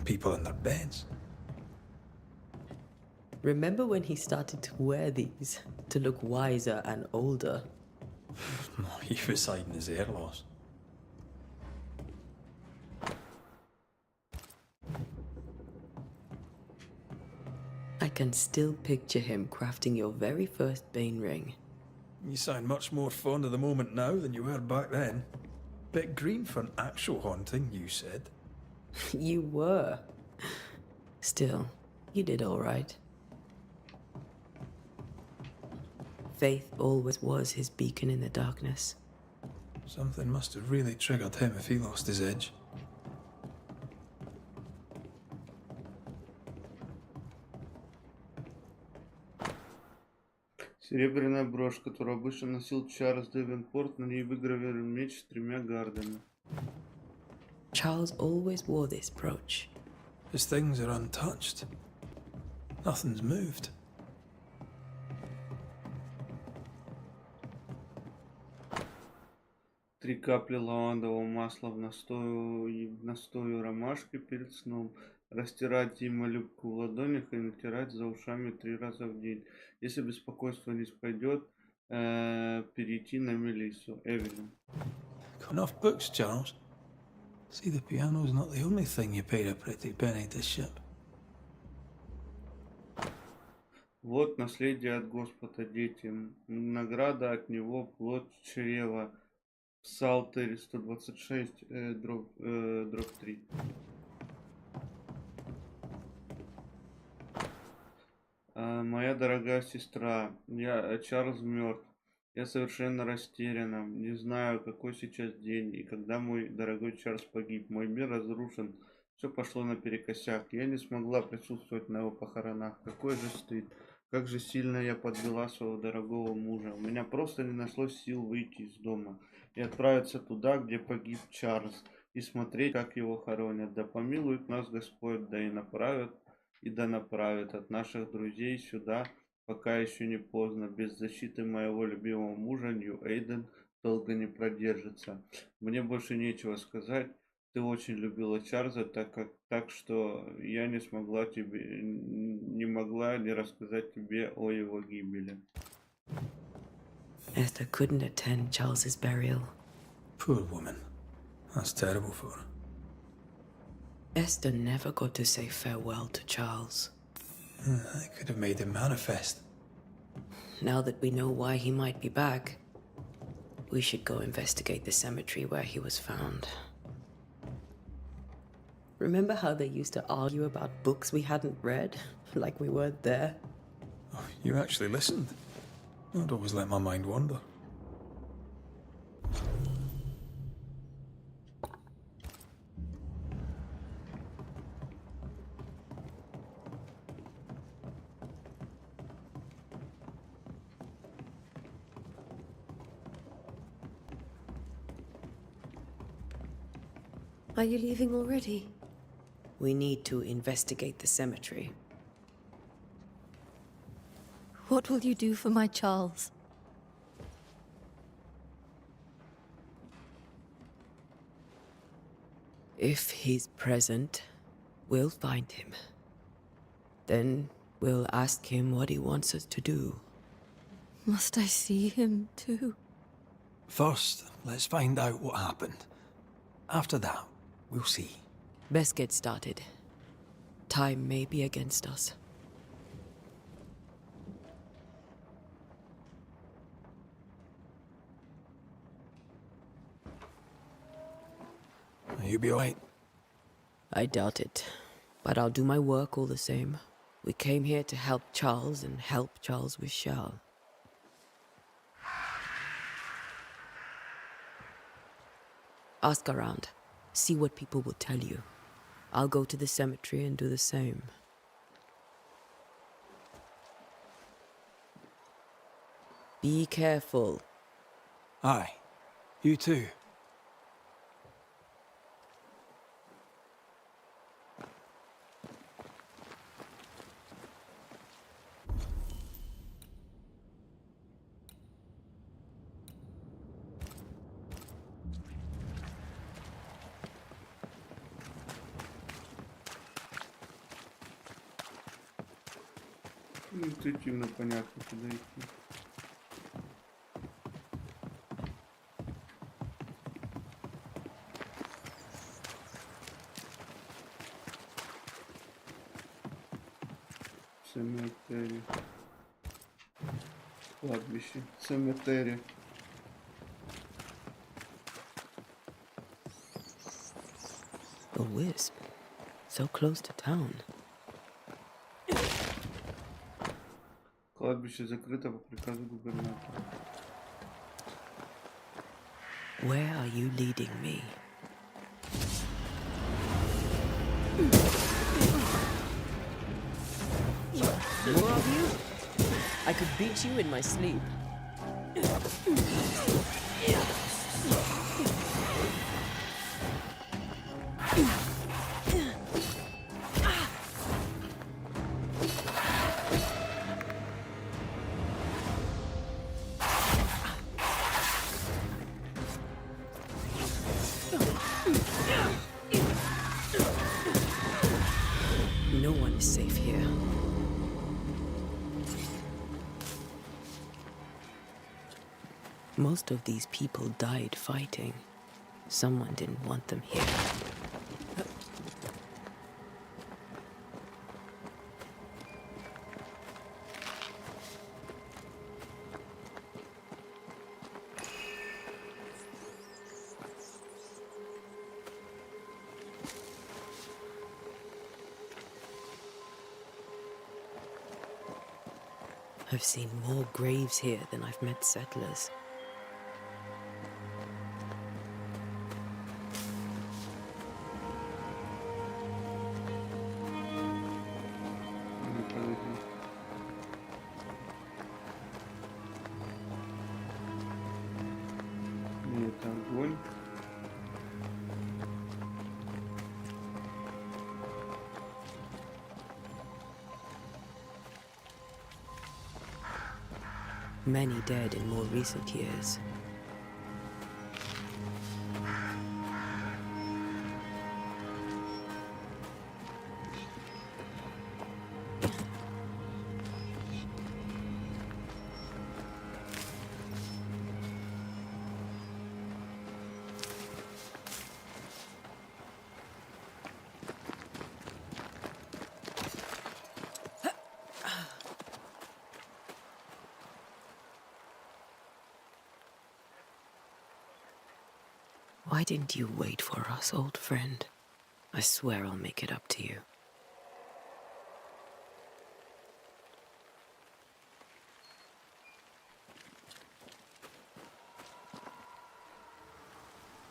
People in their beds. Remember when he started to wear these to look wiser and older? No, he was hiding his hair loss. I can still picture him crafting your very first Bane ring. You sound much more fond of the moment now than you were back then. Bit green for an actual haunting, you said. You were. Still, you did all right. Faith always was his beacon in the darkness. Something must have really triggered him if he lost his edge. Серебряная брошь, которую обычно носил Чарльз Девенпорт, на ней выгравирован меч с 3 гардами. Charles always wore this brooch. His things are untouched. Nothing's moved. Три капли лавандового масла в настою ромашки перед сном. Растирать им молюбку в ладонях и натирать за ушами 3 раза в день. Если беспокойство не спойдет, перейти на Мелиссу. Эвелин. Got enough books, Charles. See, the piano's not the only thing you paid a pretty penny to ship. Вот наследие от Господа детям. Награда от Него плоть чрева. Псалтырь 126, дробь 3. Моя дорогая сестра, Чарльз мертв. Я совершенно растеряна. Не знаю, какой сейчас день и когда мой дорогой Чарльз погиб. Мой мир разрушен. Все пошло наперекосяк. Я не смогла присутствовать на его похоронах. Какой же стыд. Как же сильно я подвела своего дорогого мужа. У меня просто не нашлось сил выйти из дома и отправиться туда, где погиб Чарльз, и смотреть, как его хоронят. Да помилует нас Господь, да направит от наших друзей сюда, пока еще не поздно. Без защиты моего любимого мужа Нью-Иден долго не продержится. Мне больше нечего сказать. Ты очень любила Чарльза, так что я не могла не рассказать тебе о его гибели. Esther couldn't attend Charles's burial. Poor woman. That's terrible for her. Esther never got to say farewell to Charles. I could have made him manifest. now that we know why he might be back, we should go investigate the cemetery where he was found. Remember how they used to argue about books we hadn't read? Like we weren't there? Oh, you actually listened. I'd always let my mind wander. Are you leaving already? We need to investigate the cemetery. What will you do for my Charles? If he's present, we'll find him. Then we'll ask him what he wants us to do. Must I see him too? First, let's find out what happened. After that, we'll see. Best get started. Time may be against us. You be alright? I doubt it, but I'll do my work all the same. We came here to help Charles and help Charles with Charles. Ask around. See what people will tell you. I'll go to the cemetery and do the same. Be careful. Aye. You too. Интуитивно понятно, куда идти. Cemetery. Кладбище. Cemetery. A wisp. So close to town. Кладбище закрыто по приказу губернатора. Where are you leading me? More of you? I could beat you in my sleep. No one is safe here. Most of these people died fighting. Someone didn't want them here. I've seen more graves here than I've met settlers. Это огонь. Many dead in more recent years. Why didn't you wait for us, old friend? I swear I'll make it up to you.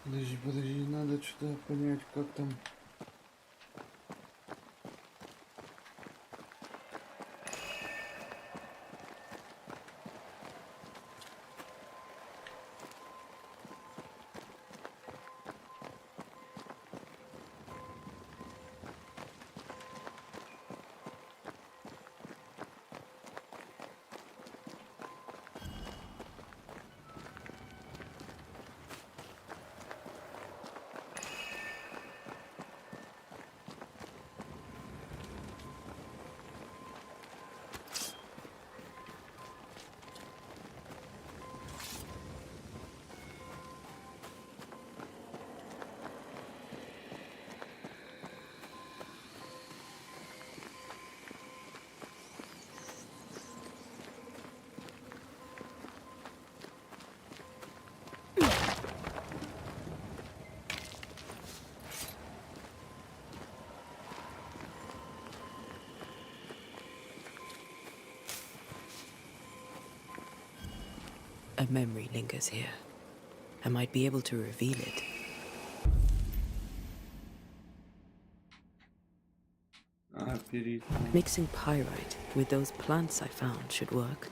Подожди, надо что-то понять, как там... A memory lingers here. I might be able to reveal it. Mixing pyrite with those plants I found should work.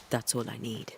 That's all I need.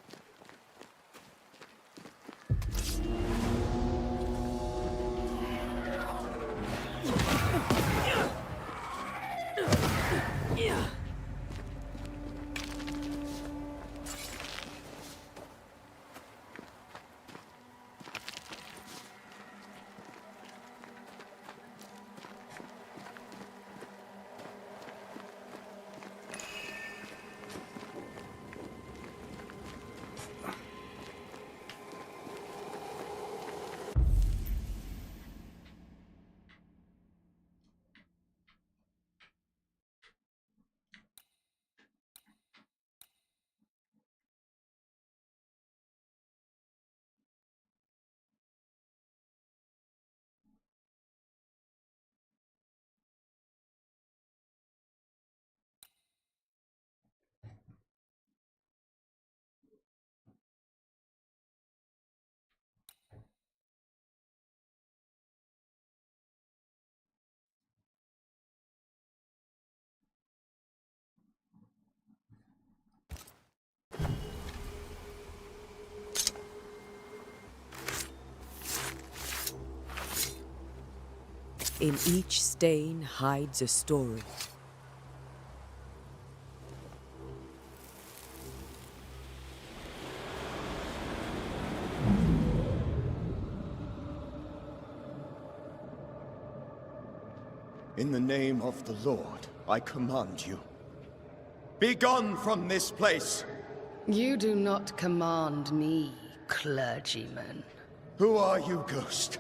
In each stain hides a story. In the name of the Lord, I command you. Be gone from this place! You do not command me, clergyman. Who are you, ghost?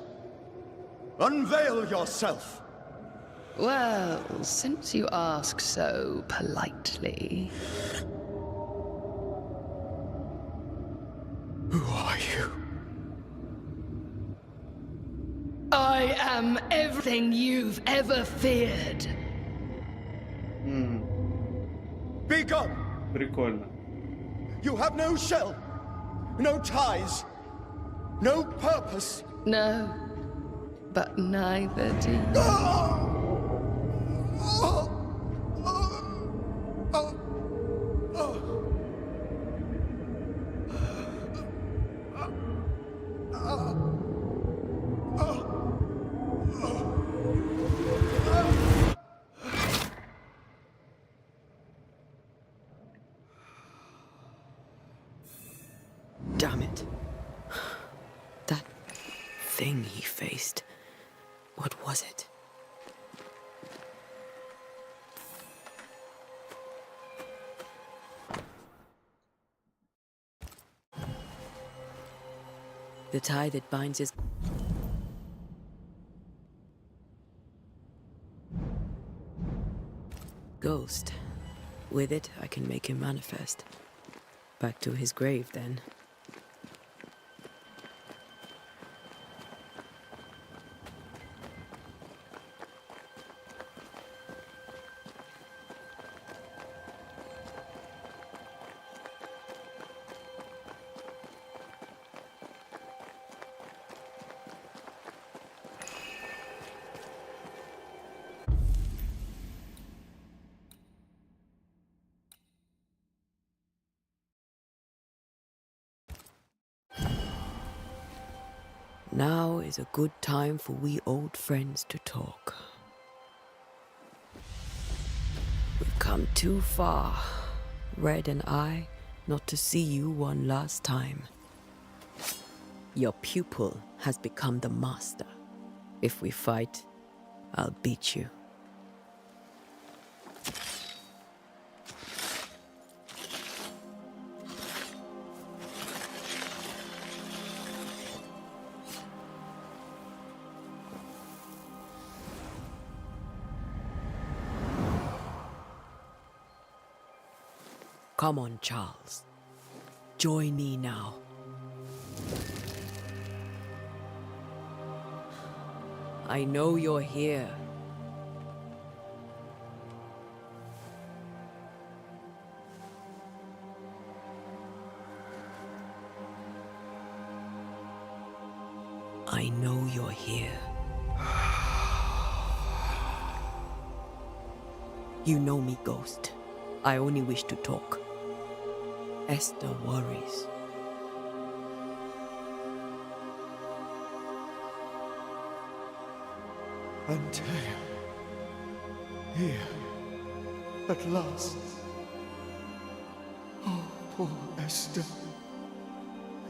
Unveil yourself! Well, since you ask so politely... Who are you? I am everything you've ever feared. Be gone! Прикольно. You have no shell, no ties, no purpose. No, but neither do you. Damn it. That thing he faced. What was it? The tie that binds his... ghost. With it, I can make him manifest. Back to his grave, then. Now is a good time for we old friends to talk. We've come too far, Red and I, not to see you one last time. Your pupil has become the master. If we fight, I'll beat you. Come on, Charles. Join me now. I know you're here. I know you're here. You know me, Ghost. I only wish to talk. Esther worries. Antea, here, at last. Oh, poor Esther.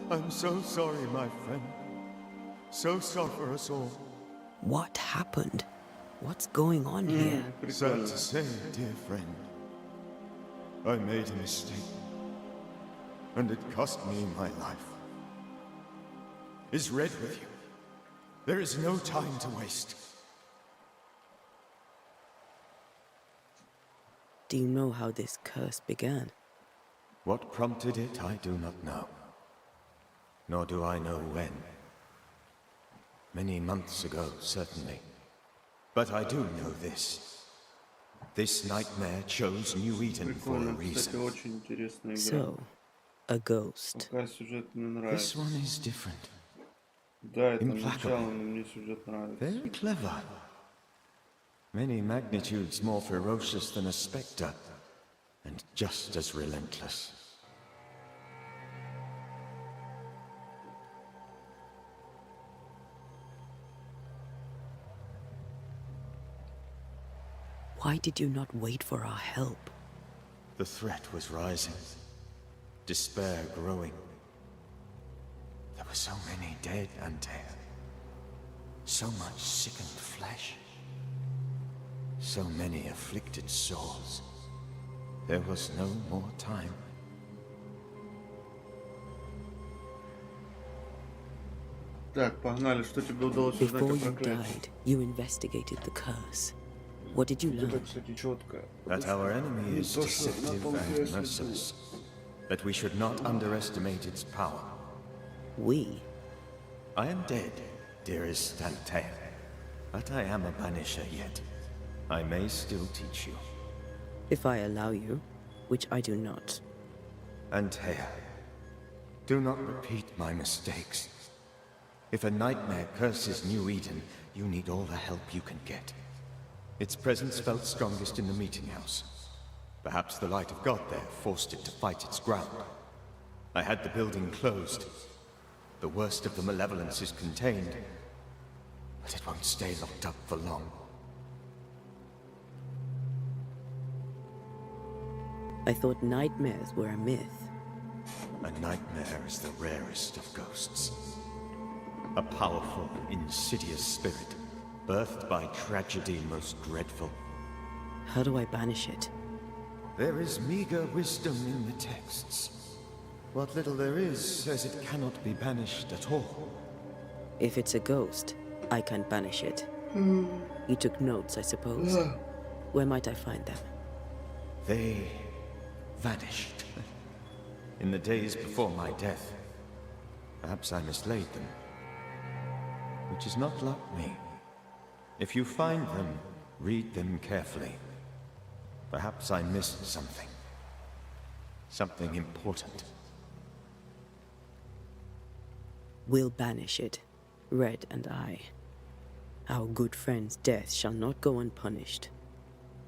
I'm so sorry, my friend. So sorry for us all. What happened? What's going on here? Sad to say, dear friend, I made a mistake, and it cost me my life. Is Red with you? There is no time to waste. Do you know how this curse began? What prompted it, I do not know. Nor do I know when. Many months ago, certainly. But I do know this. This nightmare chose New-Eden for a reason. So, a ghost. This one is different. Implacable. Very clever. Many magnitudes more ferocious than a spectre, and just as relentless. Why did you not wait for our help? The threat was rising. Despair growing. There were so many dead, Antea. So much sickened flesh. So many afflicted souls. There was no more time. Before you died, you investigated the curse. What did you learn? That our enemy is deceptive and merciless. That we should not underestimate its power. We? I am dead, dearest Antea. But I am a banisher yet. I may still teach you. If I allow you, which I do not. Antea, do not repeat my mistakes. If a nightmare curses New-Eden, you need all the help you can get. Its presence felt strongest in the meeting house. Perhaps the light of God there forced it to fight its ground. I had the building closed. The worst of the malevolence is contained, but it won't stay locked up for long. I thought nightmares were a myth. A nightmare is the rarest of ghosts. A powerful, insidious spirit, birthed by tragedy most dreadful. How do I banish it? There is meager wisdom in the texts. What little there is says it cannot be banished at all. If it's a ghost, I can't banish it. You took notes, I suppose. Where might I find them? They vanished. In the days before my death. Perhaps I mislaid them. Which is not like me. If you find them, read them carefully. Perhaps I missed something. Something important. We'll banish it, Red and I. Our good friend's death shall not go unpunished.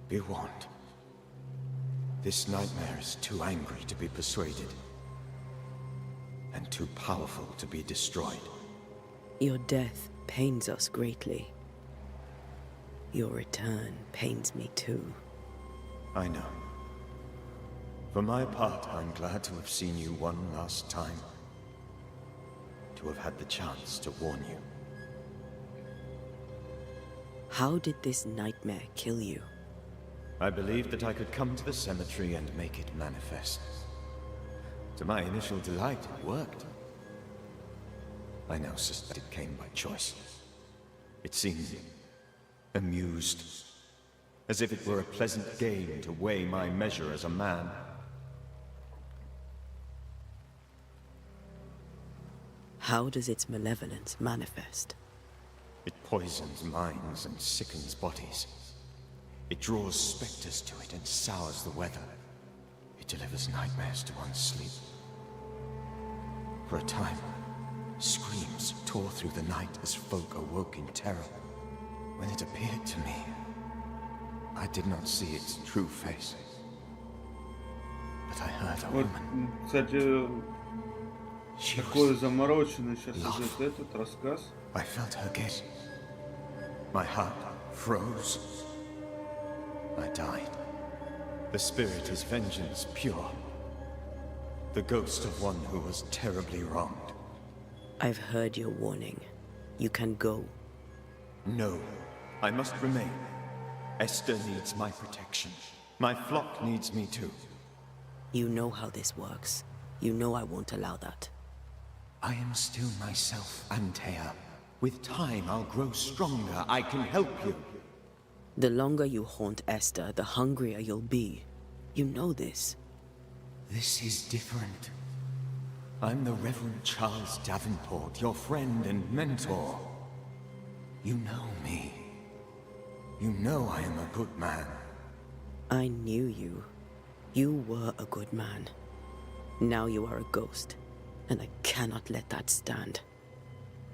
Be warned. This nightmare is too angry to be persuaded. And too powerful to be destroyed. Your death pains us greatly. Your return pains me too. I know. For my part, I'm glad to have seen you one last time. To have had the chance to warn you. How did this nightmare kill you? I believed that I could come to the cemetery and make it manifest. To my initial delight, it worked. I now suspect it came by choice. It seemed amused, as if it were a pleasant game to weigh my measure as a man. How does its malevolence manifest? It poisons minds and sickens bodies. It draws specters to it and sours the weather. It delivers nightmares to one's sleep. For a time, screams tore through the night as folk awoke in terror. When it appeared to me, I did not see its true face. But I heard a Вот, woman. кстати, She такой was замороченный сейчас love. идет этот рассказ. I felt her gaze. My heart froze. I died. The spirit is vengeance pure. The ghost of one who was terribly wronged. I've heard your warning. You can go. No, I must remain. Esther needs my protection. My flock needs me too. You know how this works. You know I won't allow that. I am still myself, Antea. With time, I'll grow stronger. I can help you. The longer you haunt Esther, the hungrier you'll be. You know this. This is different. I'm the Reverend Charles Davenport, your friend and mentor. You know me. You know I am a good man. I knew you. You were a good man. Now you are a ghost, and I cannot let that stand.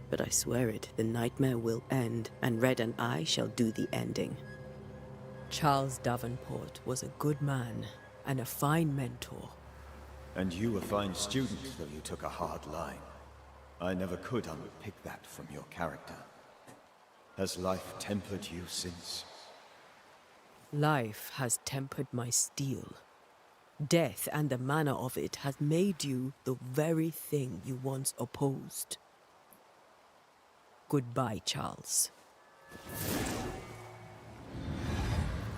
But I swear it, the nightmare will end, and Red and I shall do the ending. Charles Davenport was a good man and a fine mentor. And you a fine student, though you took a hard line. I never could unpick that from your character. Has life tempered you since? Life has tempered my steel. Death and the manner of it has made you the very thing you once opposed. Goodbye, Charles.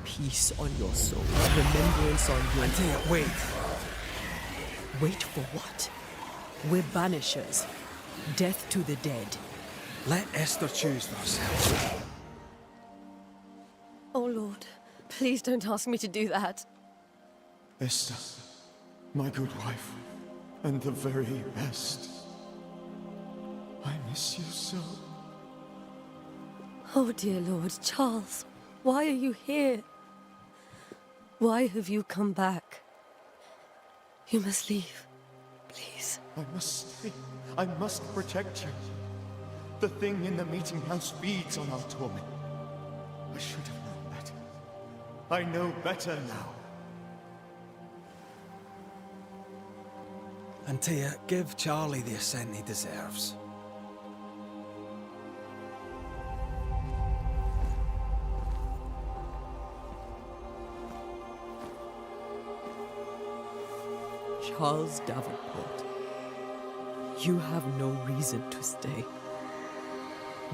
Peace on your soul, remembrance on your... Antea, wait! Wait for what? We're banishers. Death to the dead. Let Esther choose for herself. Oh, Lord, please don't ask me to do that. Esther, my good wife, and the very best. I miss you so. Oh, dear Lord, Charles, why are you here? Why have you come back? You must leave, please. I must stay. I must protect you. The thing in the meeting house feeds on our torment. I should have known better. I know better now. Antea, give Charlie the ascent he deserves. Charles Davenport, you have no reason to stay.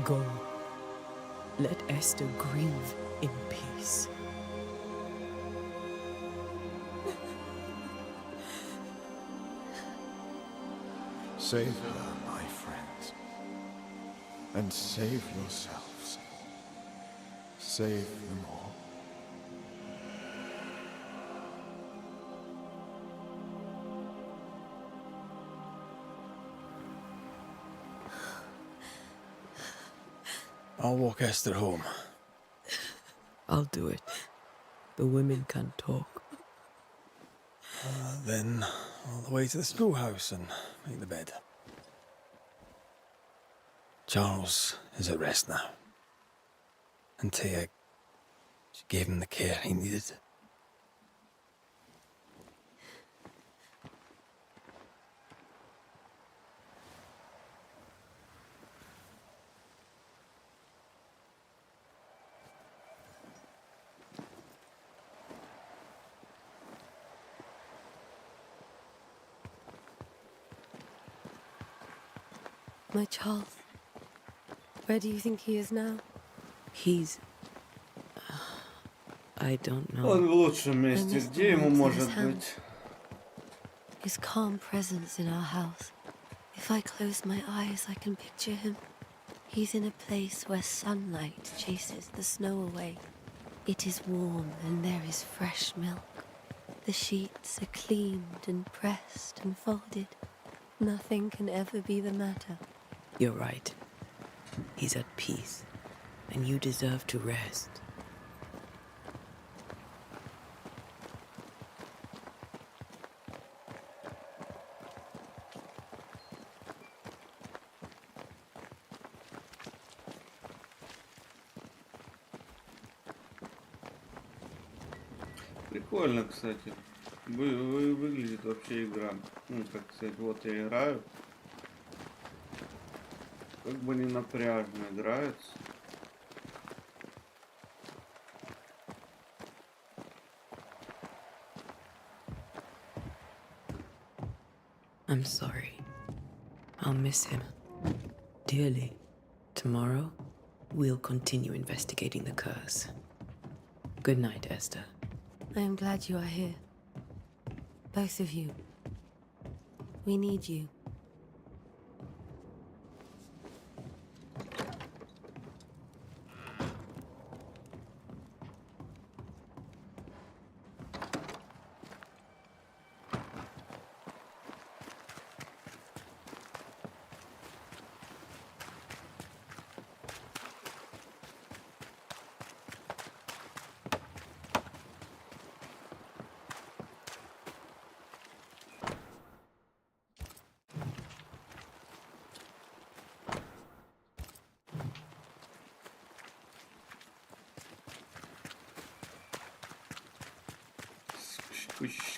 Go. Let Esther grieve in peace. Save her, my friends. And save yourselves. Save them all. I'll walk Esther home. I'll do it. The women can't talk. Then all the way to the schoolhouse and make the bed. Charles is at rest now. And Taya, she gave him the care he needed. My Charles. Where do you think he is now? He's... I don't know. Он в лучшем месте. Где ему может быть? His calm presence in our house. If I close my eyes, I can picture him. He's in a place where sunlight chases the snow away. It is warm and there is fresh milk. The sheets are cleaned and pressed and folded. Nothing can ever be the matter. You're right. He's at peace, and you deserve to rest. Прикольно, кстати. Выглядит вообще игра. Ну, как сказать, вот я играю. Как бы не напряжно играется. I'm sorry. I'll miss him dearly. Tomorrow, we'll continue investigating the curse. Good night, Esther. I am glad you are here. Both of you. We need you.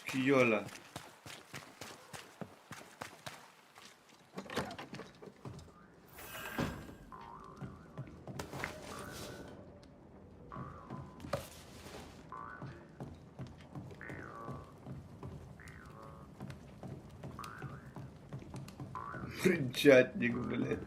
Шкьола. Кринчатник, блядь.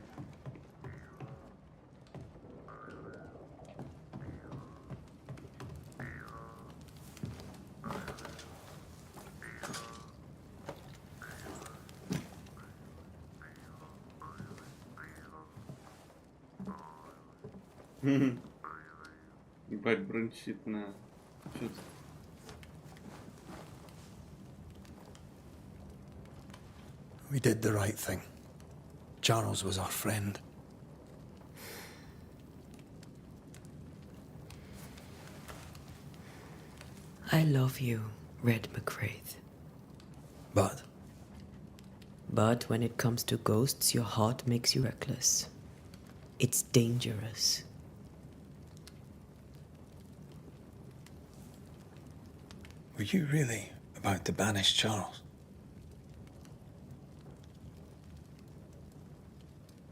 Ебать, брончит на... Чё-то... We did the right thing. Charles was our friend. I love you, Red McCraith. But But when it comes to ghosts, your heart makes you reckless. It's dangerous. were you really about to banish Charles?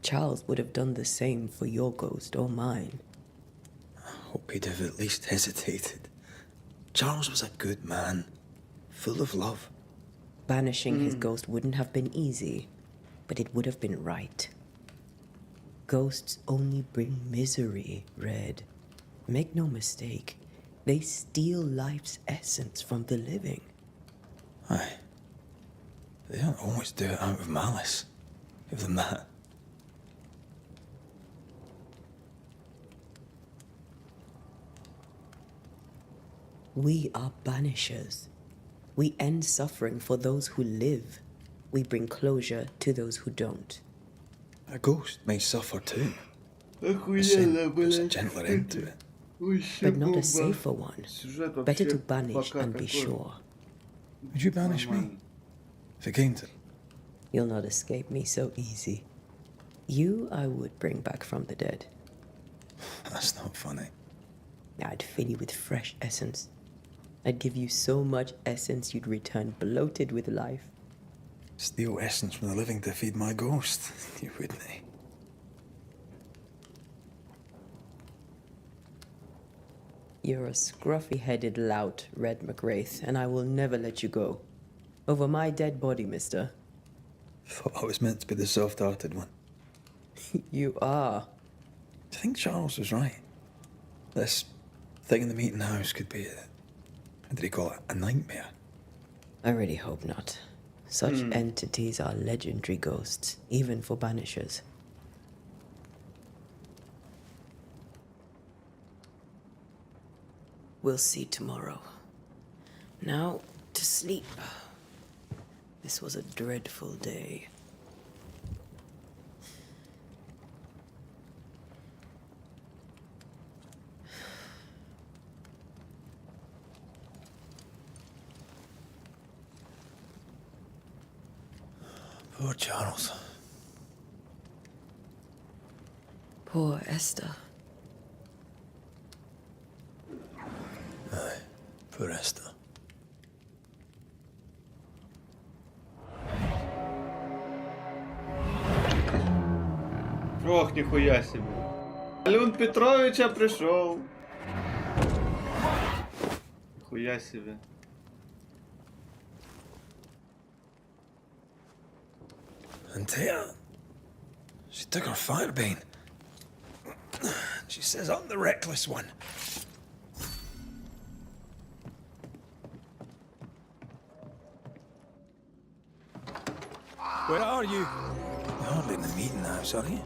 Charles would have done the same for your ghost or mine. I hope he'd have at least hesitated. Charles was a good man, full of love. Banishing his ghost wouldn't have been easy, but it would have been right. Ghosts only bring misery, Red. Make no mistake, they steal life's essence from the living. Aye. They don't always do it out of malice. Give them that. We are banishers. We end suffering for those who live. We bring closure to those who don't. A ghost may suffer too, Охуенно, There's a блядь. gentler end to it. Вообще But not a бомба. safer one. Сюжет Better вообще to banish пока and be такой sure. Would you banish me? нормальный. If it came to... You'll not escape me so easy. You I would bring back from the dead. That's not funny. I'd fill you with fresh essence. I'd give you so much essence you'd return bloated with life. Steal essence from the living to feed my ghost. You wouldn't, eh? You're a scruffy-headed lout, Red McWraith, and I will never let you go. Over my dead body, mister. Thought I was meant to be the soft-hearted one. You are. Do you think Charles was right? This thing in the meeting house could be what did he call it? A nightmare? I really hope not. Such entities are legendary ghosts, even for Banishers. We'll see tomorrow. Now, to sleep. This was a dreadful day. Poor Charles. Poor Esther. Aye, poor Esther. Ох, нихуя себе. Алюн Петровича пришел. Нихуя себе. And Tia, she took her firebane. She says I'm the reckless one. Where are you? You're hardly in the meeting house, are you?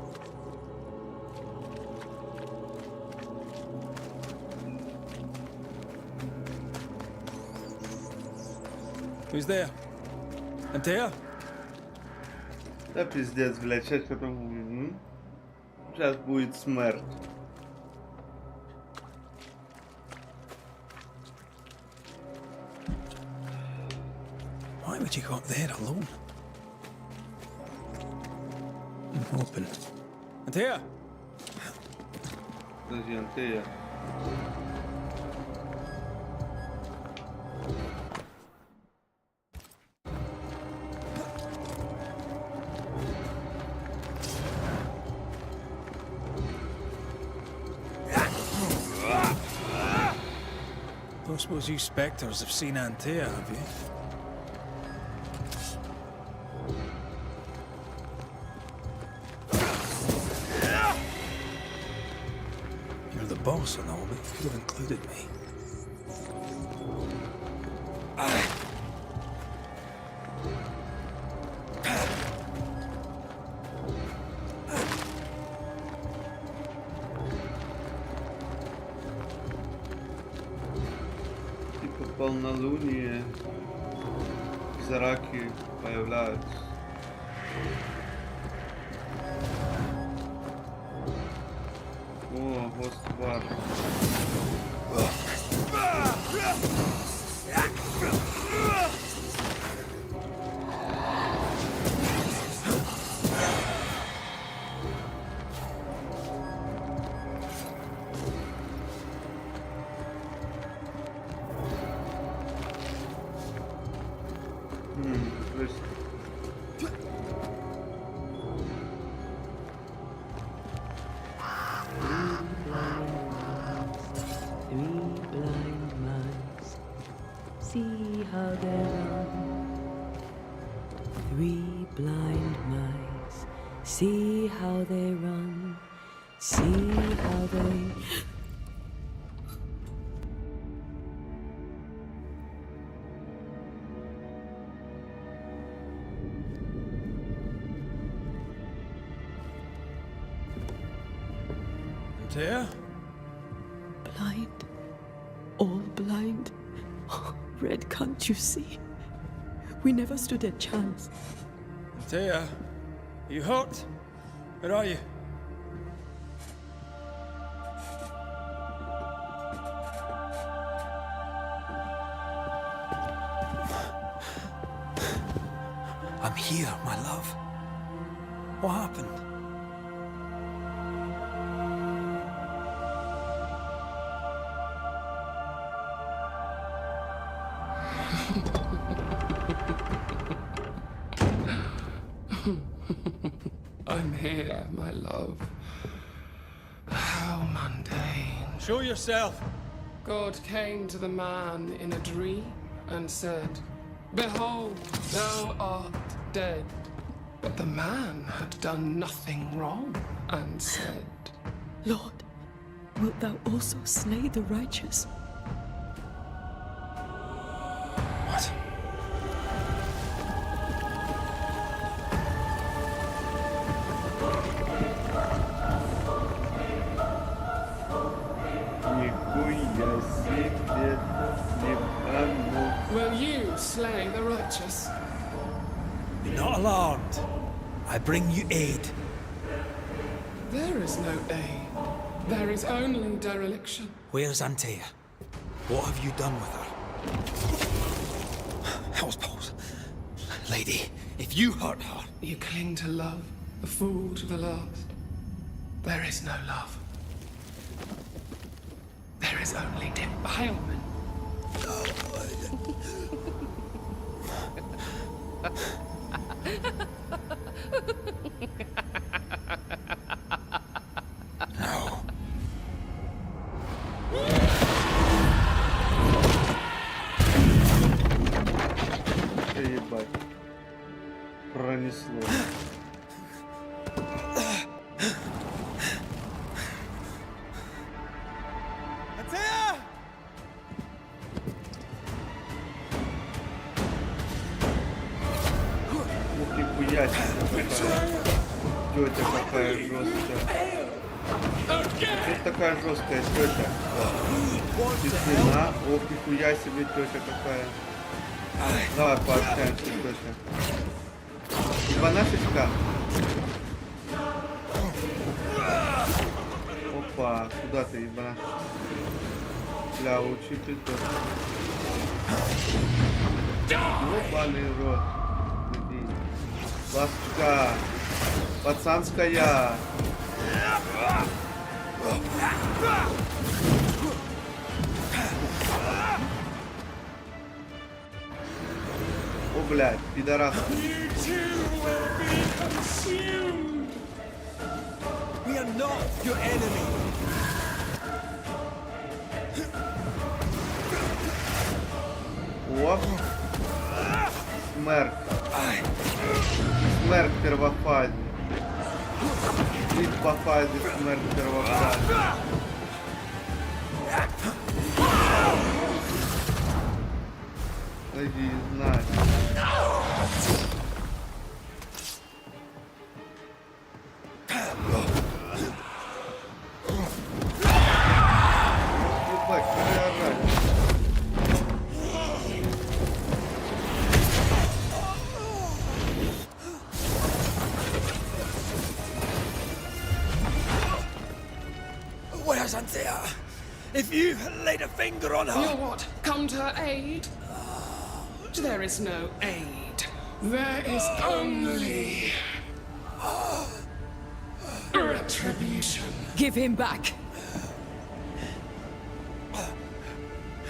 Who's there? Antea? Да пиздец, блядь, сейчас потом... Сейчас будет смерть. Why would you go up there alone? I'm hoping. Antea! Подожди, Антея. Don't suppose you spectres have seen Antea, have you? You're the boss and all, but you could have included me. Типа полнолуние. Зраки появляются. О, Гоствар. То есть... Three blind mice, see how they run. Three blind mice, see how they run. See how they... Antea? Blind. All blind. Red, can't you see? We never stood a chance. Antea? Are you hurt? Where are you? I'm here, my love. What happened? I'm here, my love. How mundane. Show yourself. God came to the man in a dream and said, "Behold, thou art dead." But the man had done nothing wrong and said, Lord, wilt thou also slay the righteous? What? Нихуя себе, ебану. "Will you slay the righteous?" Be not alarmed. I bring you aid. There is no aid. There is only dereliction. Where's Antea? What have you done with her? Hell's balls. Lady, if you hurt her... You cling to love, a fool to the last. There is no love. There is only defilement. No. Ебать. Пронесло. Ух, нихуя себе какая. Тетя какая жесткая. Тут такая жесткая тетя. Тишина. Ох, нихуя себе тетя какая. Давай пообщаемся, тетя. Ебанашечка. Опа, куда ты, ебанашечка? Бля, учитель тоже. Ебаный рот. Иди. Ласочка. Пацанская. О, блядь, пидорас. We are not your enemy. Оп. Смерть. Смерть в первофазе. Вид по фазе, смерть в первофазе. Иди, знай. Ебать, переорать. Where's Antea? If you laid a finger on her... You'll what? Come to her aid? There is no aid. There is only retribution. Give him back.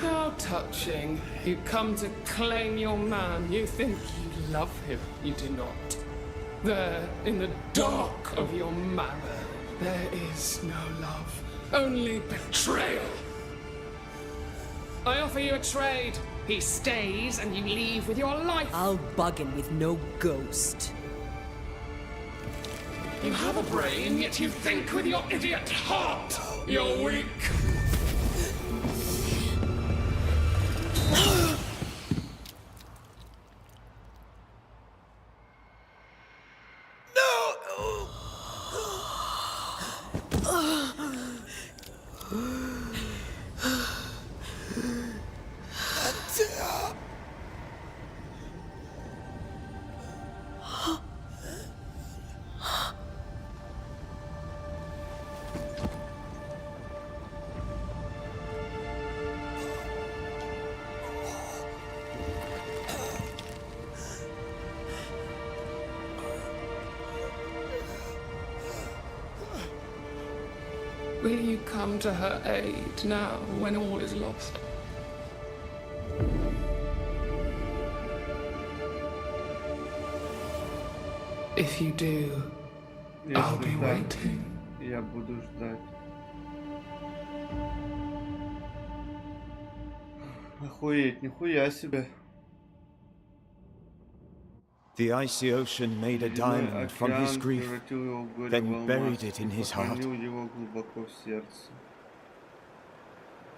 How touching. You come to claim your man. You think you love him. You do not. There, in the dark of your marrow, there is no love. Only betrayal. I offer you a trade. He stays and you leave with your life. I'll bargain with no ghost. You have a brain, yet you think with your idiot heart. You're weak. Will you come to her aid now when all is lost? If you do, I'll be waiting. Я буду ждать. Охуеть, нихуя себе. The icy ocean made a diamond from his grief, then buried it in his heart.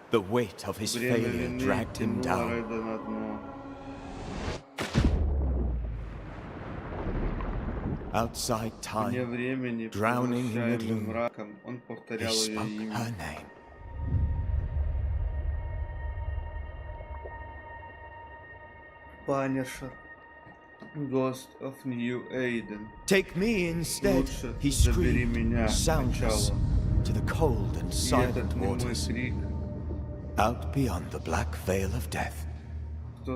The weight of his failure dragged him down. Outside time, drowning in the gloom, he spoke her name. Banisher, Ghost of New-Idena. Take me instead, he screamed, soundless, to the cold and silent waters. Out beyond the black veil of death,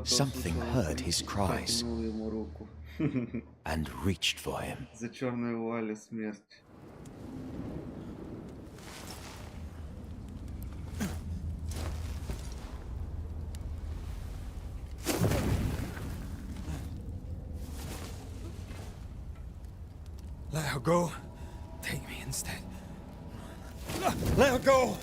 something heard his cries and reached for him. За черной вуалью смерти. Let her go. Take me instead. Let her go!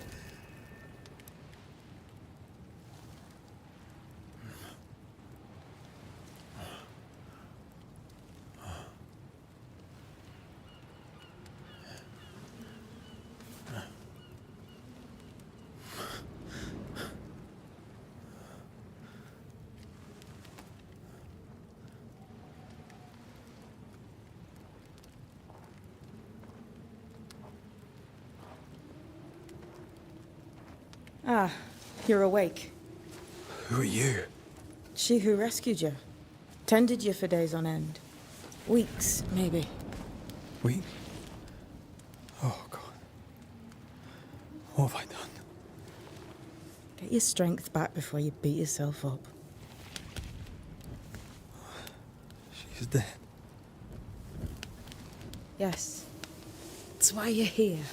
Ah, you're awake. Who are you? She who rescued you. Tended you for days on end. Weeks, maybe. We? Oh, God. What have I done? Get your strength back before you beat yourself up. She's dead. Yes. That's why you're here.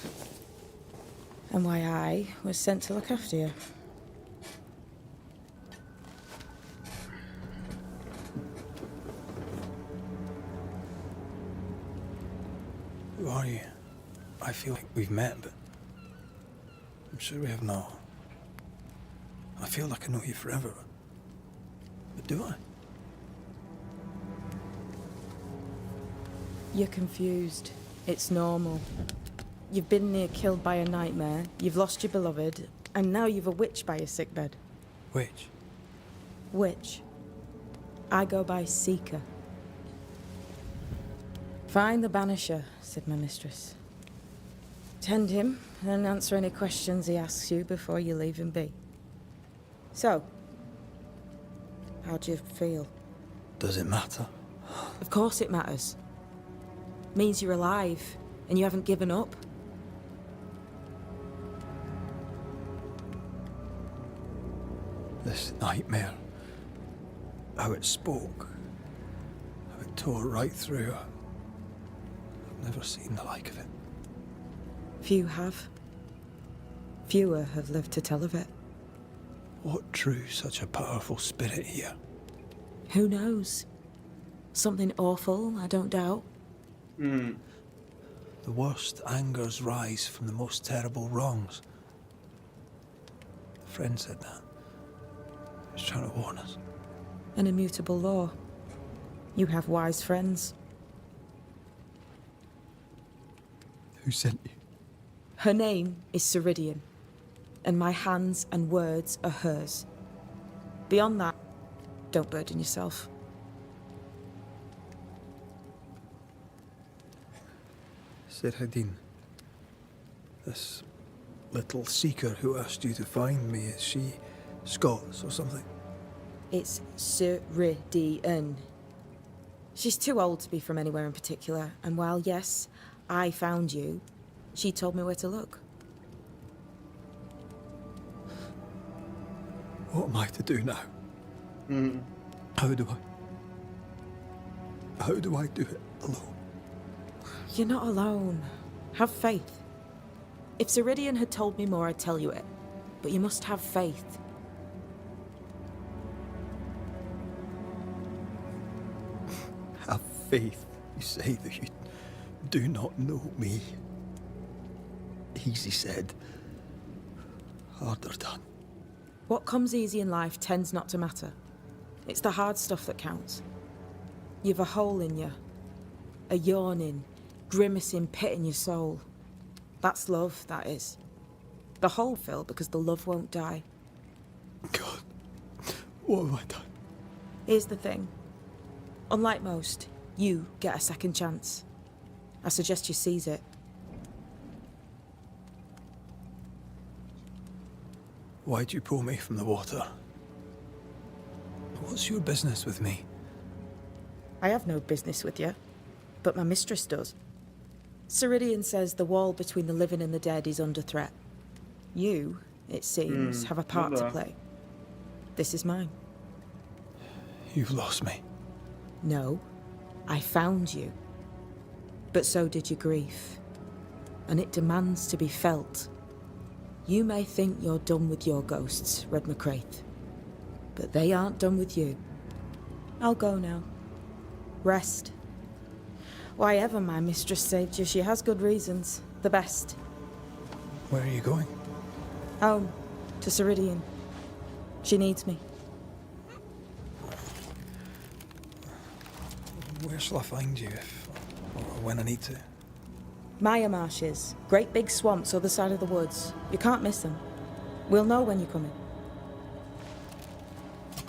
And why I was sent to look after you. Who are you? I feel like we've met, but I'm sure we have not. I feel like I know you forever, but do I? You're confused. It's normal. You've been near killed by a nightmare, you've lost your beloved, and now you've a witch by your sickbed. Which? Witch. I go by Seeker. Find the Banisher, said my mistress. Tend him, and answer any questions he asks you before you leave him be. So, how do you feel? Does it matter? Of course it matters. Means you're alive, and you haven't given up. This nightmare, how it spoke, how it tore right through her. I've never seen the like of it. Few have. Fewer have lived to tell of it. What drew such a powerful spirit here? Who knows? Something awful, I don't doubt. The worst angers rise from the most terrible wrongs. A friend said that. He was trying to warn us. An immutable law. You have wise friends. Who sent you? Her name is Ceridian, and my hands and words are hers. Beyond that, don't burden yourself. Ceridian. This little seeker who asked you to find me, is she Scots or something? It's Ceridian. She's too old to be from anywhere in particular, and while, yes, I found you, she told me where to look. What am I to do now? How do I do it alone? You're not alone. Have faith. If Ceridian had told me more, I'd tell you it. But you must have faith. Have faith. You say that you do not know me. Easy said. Harder done. What comes easy in life tends not to matter. It's the hard stuff that counts. You've a hole in you. A yawning, grimacing pit in your soul. That's love, that is. The hole filled because the love won't die. God, what have I done? Here's the thing. Unlike most, you get a second chance. I suggest you seize it. Why'd you pull me from the water? What's your business with me? I have no business with you, but my mistress does. Ceridian says the wall between the living and the dead is under threat. You, it seems, have a part to play. This is mine. You've lost me. No, I found you. But so did your grief. And it demands to be felt. You may think you're done with your ghosts, Red McCraith. But they aren't done with you. I'll go now. Rest. Why ever my mistress saved you, she has good reasons. The best. Where are you going? Home. To Ceridian. She needs me. Where shall I find you if or when I need to? Maya marshes. Great big swamps other side of the woods. You can't miss them. We'll know when you're coming.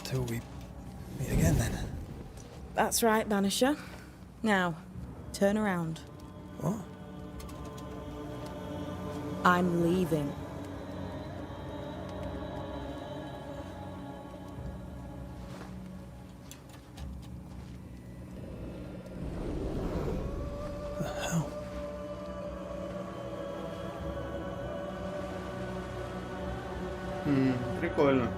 Till we meet again then. That's right, Banisher. Now, turn around. What? I'm leaving. The hell? Прикольно.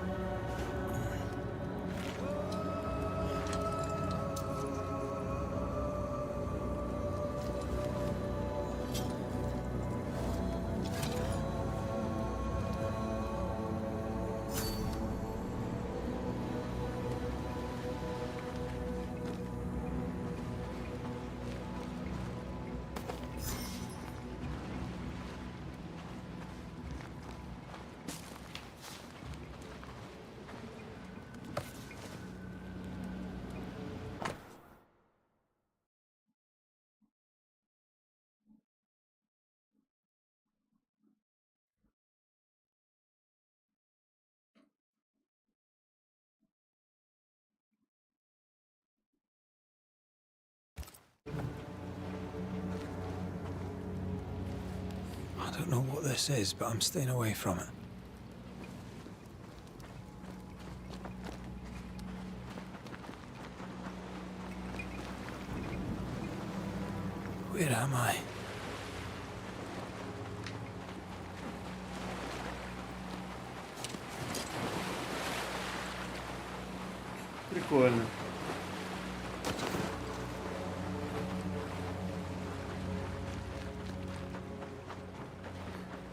I don't know what this is, but I'm staying away from it. Where am I? Прикольно.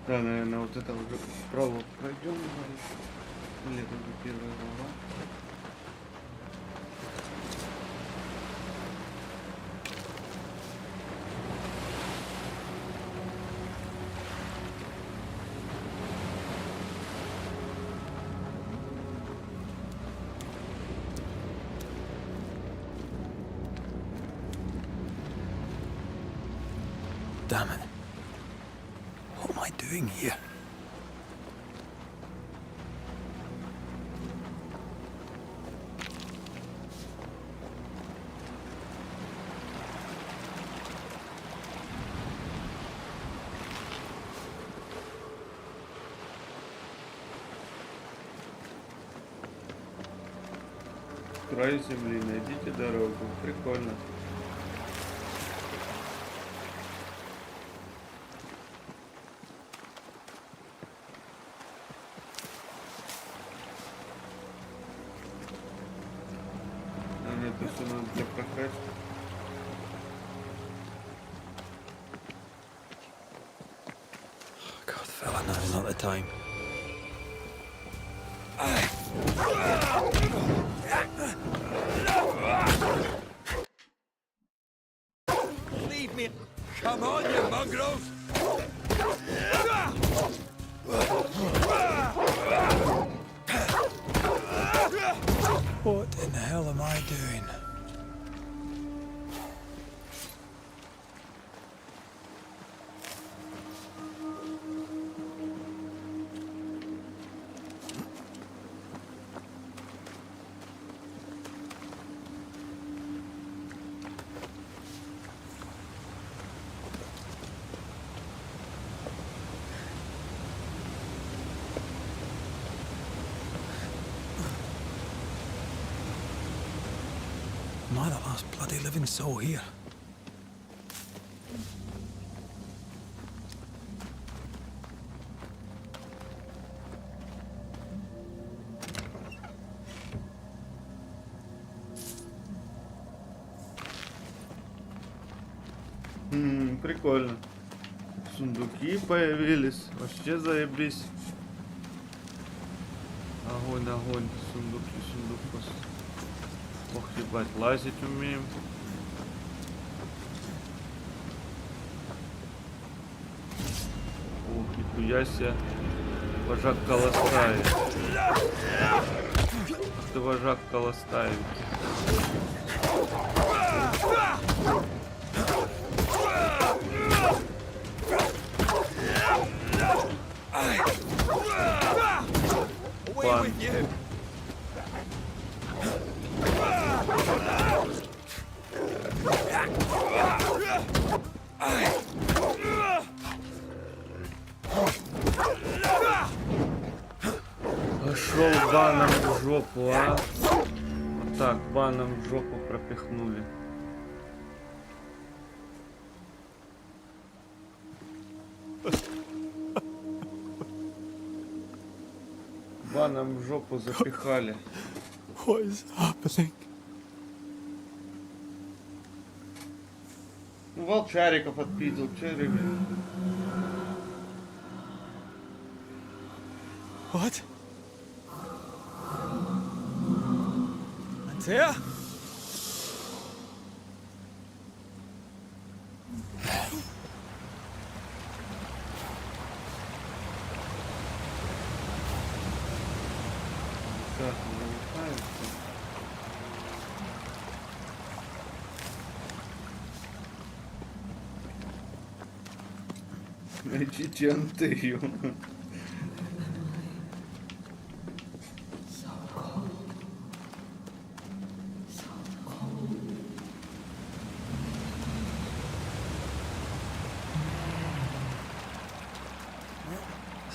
Да, наверное, вот это уже пролог пройдем. Или это уже первая глава. Damn it. What am I doing here? Край земли, найдите дорогу. Прикольно. Это все надо для прокачки. time. Leave me! Come on, you mongrels! What in the hell am I doing? Am I the last bloody living soul here? Прикольно. Сундуки появились. Вообще заебись. Огонь, огонь. Сундуки, сундук. Ох, ебать, лазить умеем. Ох, нихуя себе. Вожак колостает. Ты вожак колостает. План. Пошел баном в жопу, а? Вот так, баном в жопу пропихнули. Баном в жопу запихали. What is happening? Ну, волчариков отпиздил, че, ребят? What? Antea? Так, залутаемся. Найдите Антею.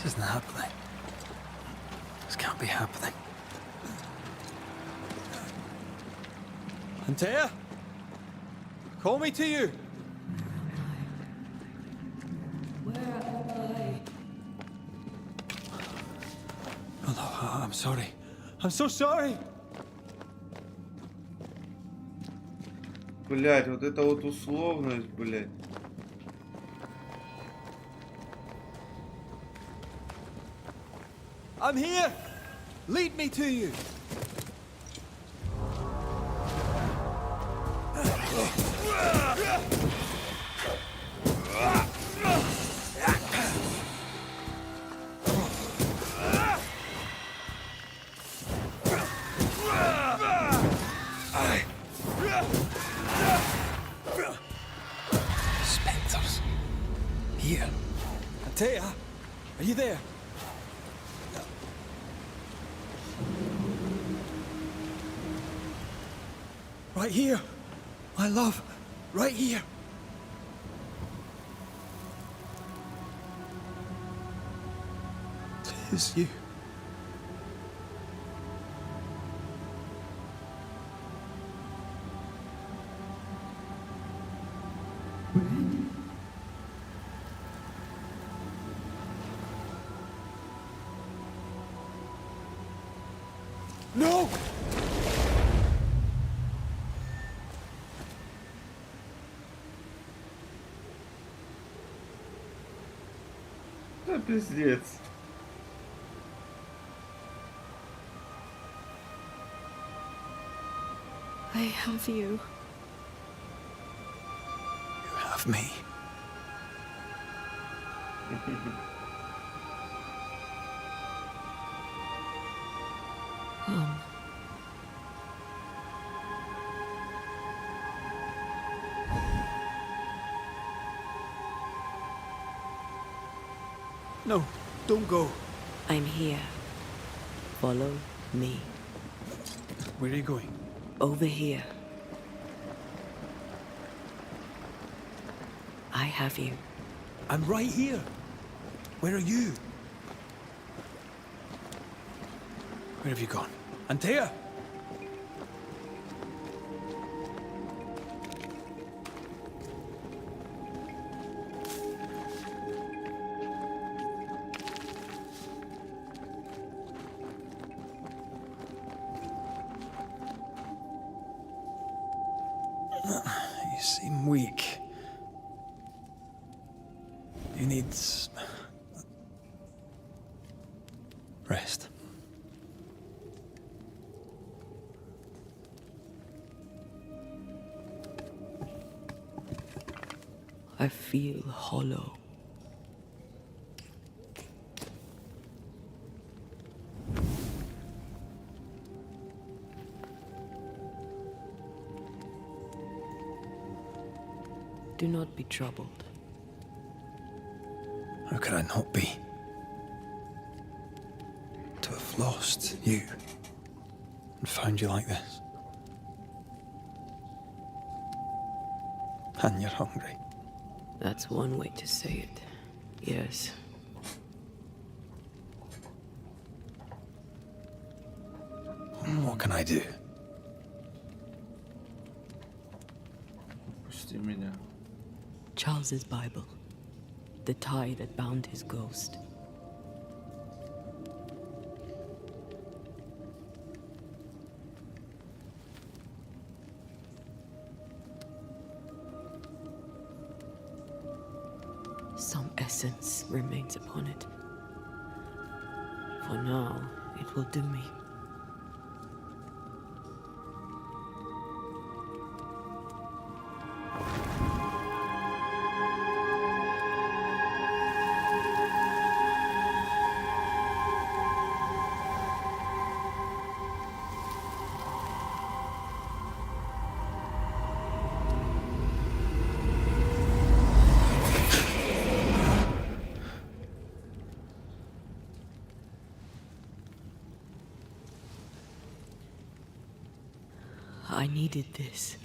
This isn't happening. This can't be happening. Antea? Call me to you. Oh no, I'm sorry. I'm so sorry. Блять, вот это вот условность, блять. I'm here! Lead me to you! Spectres. Here. Antea, are you there? Right here, my love, right here. Tis you. No! Да пиздец. I have you. You have me. Come. No, don't go. I'm here. Follow me. Where are you going? Over here. I have you. I'm right here. Where are you? Where have you gone? Antea! You seem weak. You need rest. I feel hollow. Do not be troubled. How could I not be? To have lost you and found you like this. And you're hungry. That's one way to say it. Yes. What can I do? Пусти меня. Charles's Bible. The tie that bound his ghost. Some essence remains upon it. For now, it will do me. I needed this.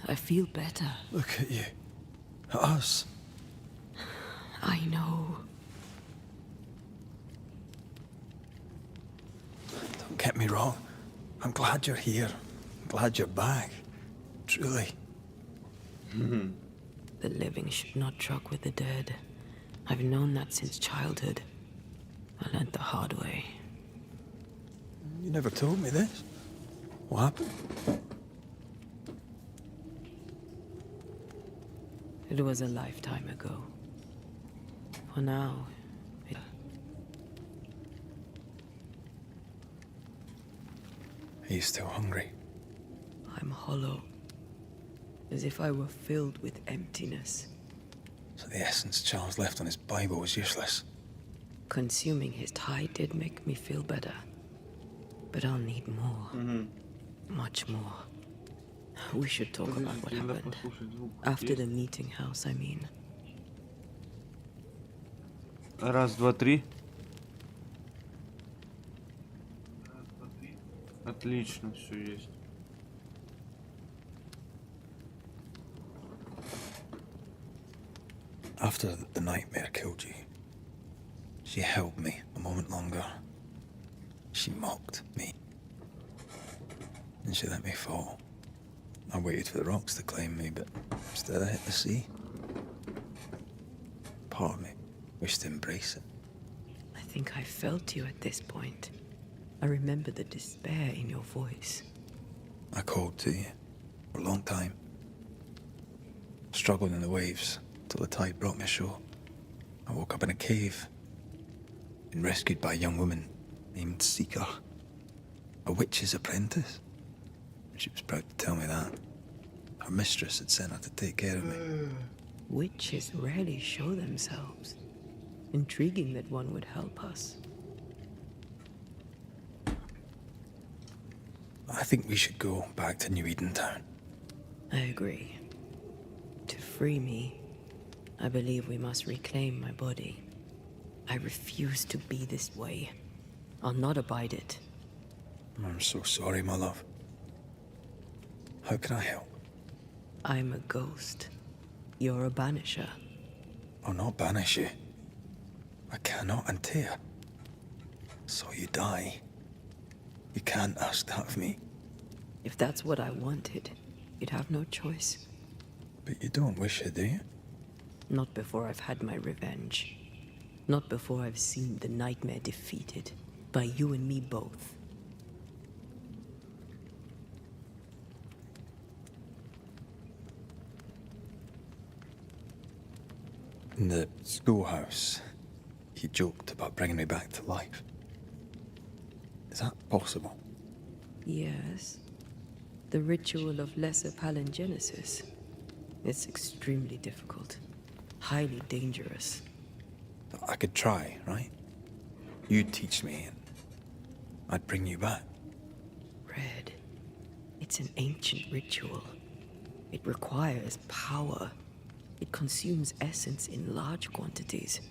I feel better. Look at you. At us. I know. Don't get me wrong. I'm glad you're here. I'm glad you're back. Truly. The living should not truck with the dead. I've known that since childhood. I learned the hard way. You never told me this. What happened? It was a lifetime ago. For now, Are you still hungry? I'm hollow. As if I were filled with emptiness. So the essence Charles left on his Bible was useless. Consuming his tie did make me feel better. But I'll need more. Much more. We should talk about what happened. After the meeting house, I mean. Раз, два, три. Отлично, все есть. After the nightmare killed you, she held me a moment longer. She mocked me. And she let me fall. I waited for the rocks to claim me, but instead I hit the sea. Part of me wished to embrace it. I think I felt you at this point. I remember the despair in your voice. I called to you for a long time. Struggled in the waves till the tide brought me ashore. I woke up in a cave. Been rescued by a young woman named Seeker. A witch's apprentice. She was proud to tell me that. Her mistress had sent her to take care of me. Witches rarely show themselves. Intriguing that one would help us. I think we should go back to New-Eden Town. I agree. To free me, I believe we must reclaim my body. I refuse to be this way. I'll not abide it. I'm so sorry, my love. How can I help? I'm a ghost. You're a banisher. I'll not banish you. I cannot Antea. So you die. You can't ask that of me. If that's what I wanted, you'd have no choice. But you don't wish it, do you? Not before I've had my revenge. Not before I've seen the nightmare defeated. By you and me both. In the schoolhouse, he joked about bringing me back to life. Is that possible? Yes. The ritual of lesser palingenesis. It's extremely difficult. Highly dangerous. I could try, right? You'd teach me and I'd bring you back. Red. It's an ancient ritual. It requires power. It consumes essence in large quantities.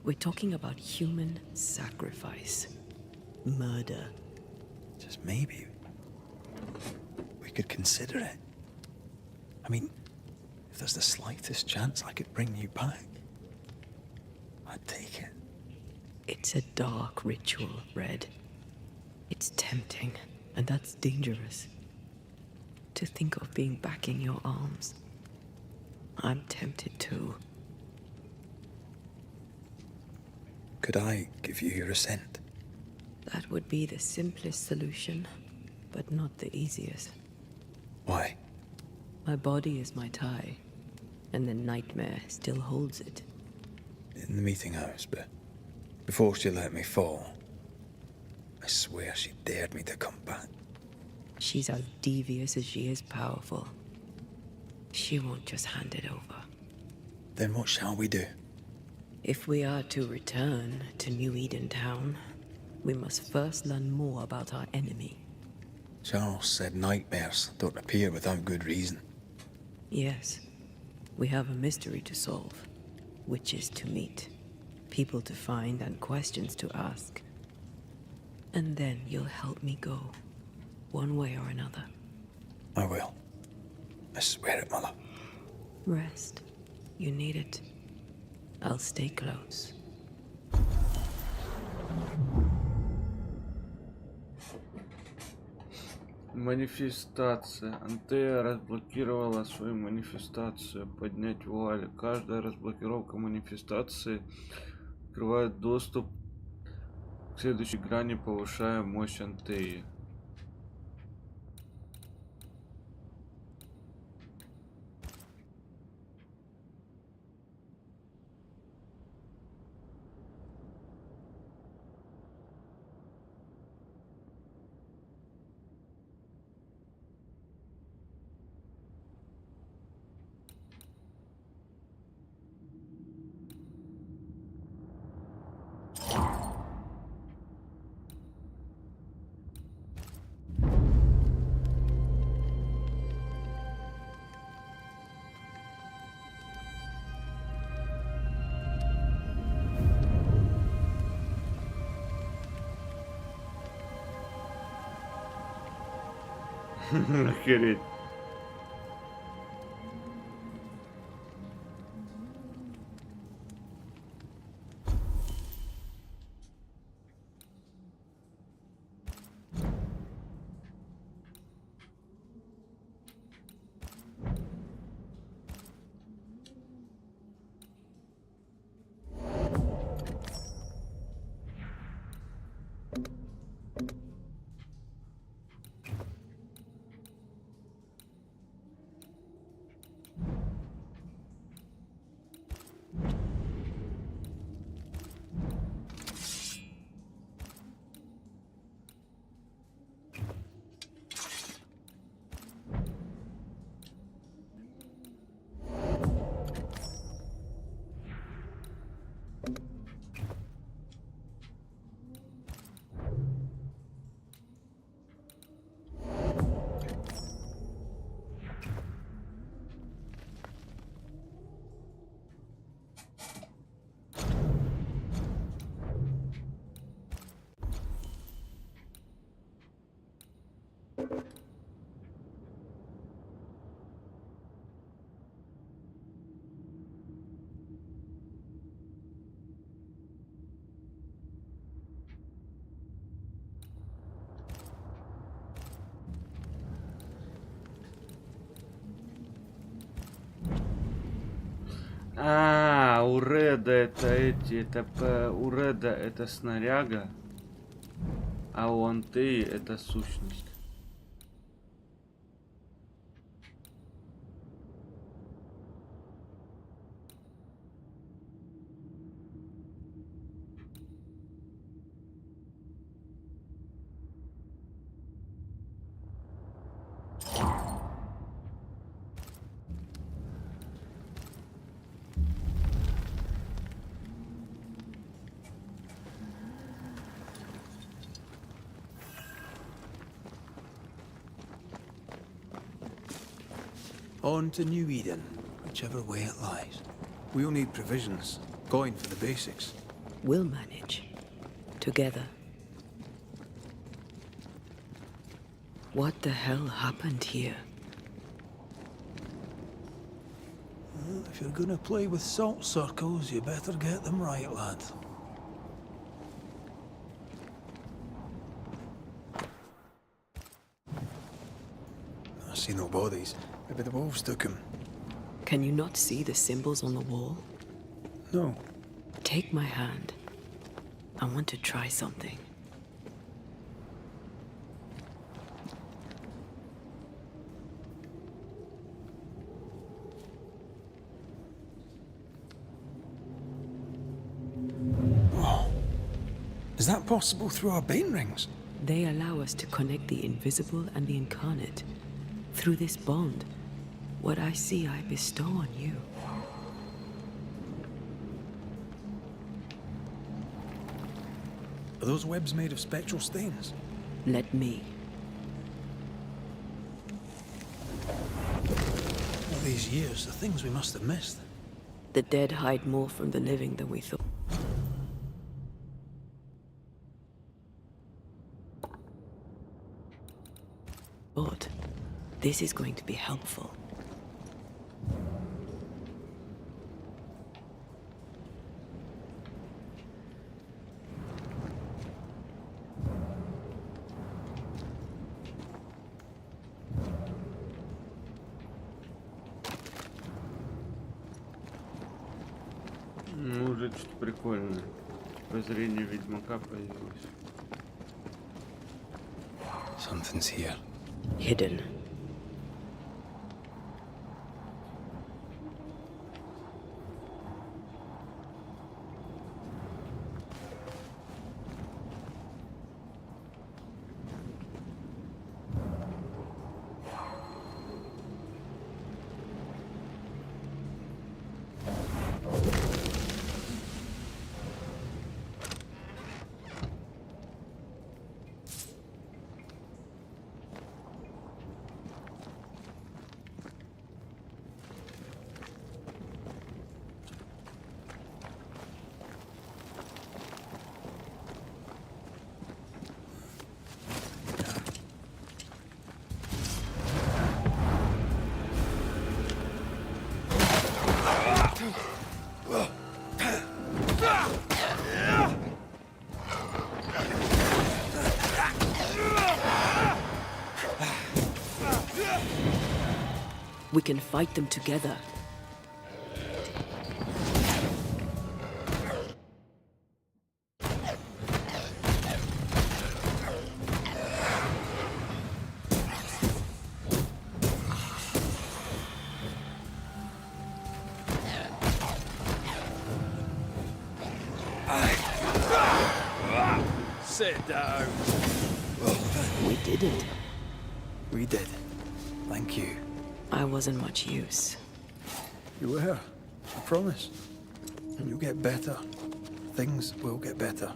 We're talking about human sacrifice. Murder. Just maybe we could consider it. I mean, if there's the slightest chance I could bring you back, I'd take it. It's a dark ritual, Red. It's tempting, and that's dangerous. To think of being back in your arms. I'm tempted too. Could I give you your assent? That would be the simplest solution, but not the easiest. Why? My body is my tie, and the nightmare still holds it. In the meeting house, but before she let me fall, I swear she dared me to come back. She's as devious as she is powerful. She won't just hand it over. Then what shall we do? If we are to return to New-Eden Town, we must first learn more about our enemy. Charles said nightmares don't appear without good reason. Yes, we have a mystery to solve, witches to meet, people to find, and questions to ask. And then you'll help me go, one way or another. I will. I swear it, Mother. Rest. You need it. I'll stay close. Манифестация. Антея разблокировала свою манифестацию. Поднять вуаль. Каждая разблокировка манифестации открывает доступ к следующей грани, повышая мощь Антеи. Охереть. У Реда это у Реда это снаряга, а у Антеи это сущность. On to New Eden, whichever way it lies. We'll need provisions, coin for the basics. We'll manage. Together. What the hell happened here? Well, if you're gonna play with salt circles, you better get them right, lad. I see no bodies. Maybe the wolves took him. Can you not see the symbols on the wall? No. Take my hand. I want to try something. Is that possible through our bane rings? They allow us to connect the invisible and the incarnate. Through this bond, what I see I bestow on you. Are those webs made of spectral stains? Let me. All these years, the things we must have missed. The dead hide more from the living than we thought. But this is going to be helpful. Ну, уже что-то прикольное. Прозрение ведьмака появилось. Something's here. Hidden. We can fight them together. Sit down. We did it. We did. Thank you. I wasn't much use. You were. I promise. And you'll get better. Things will get better.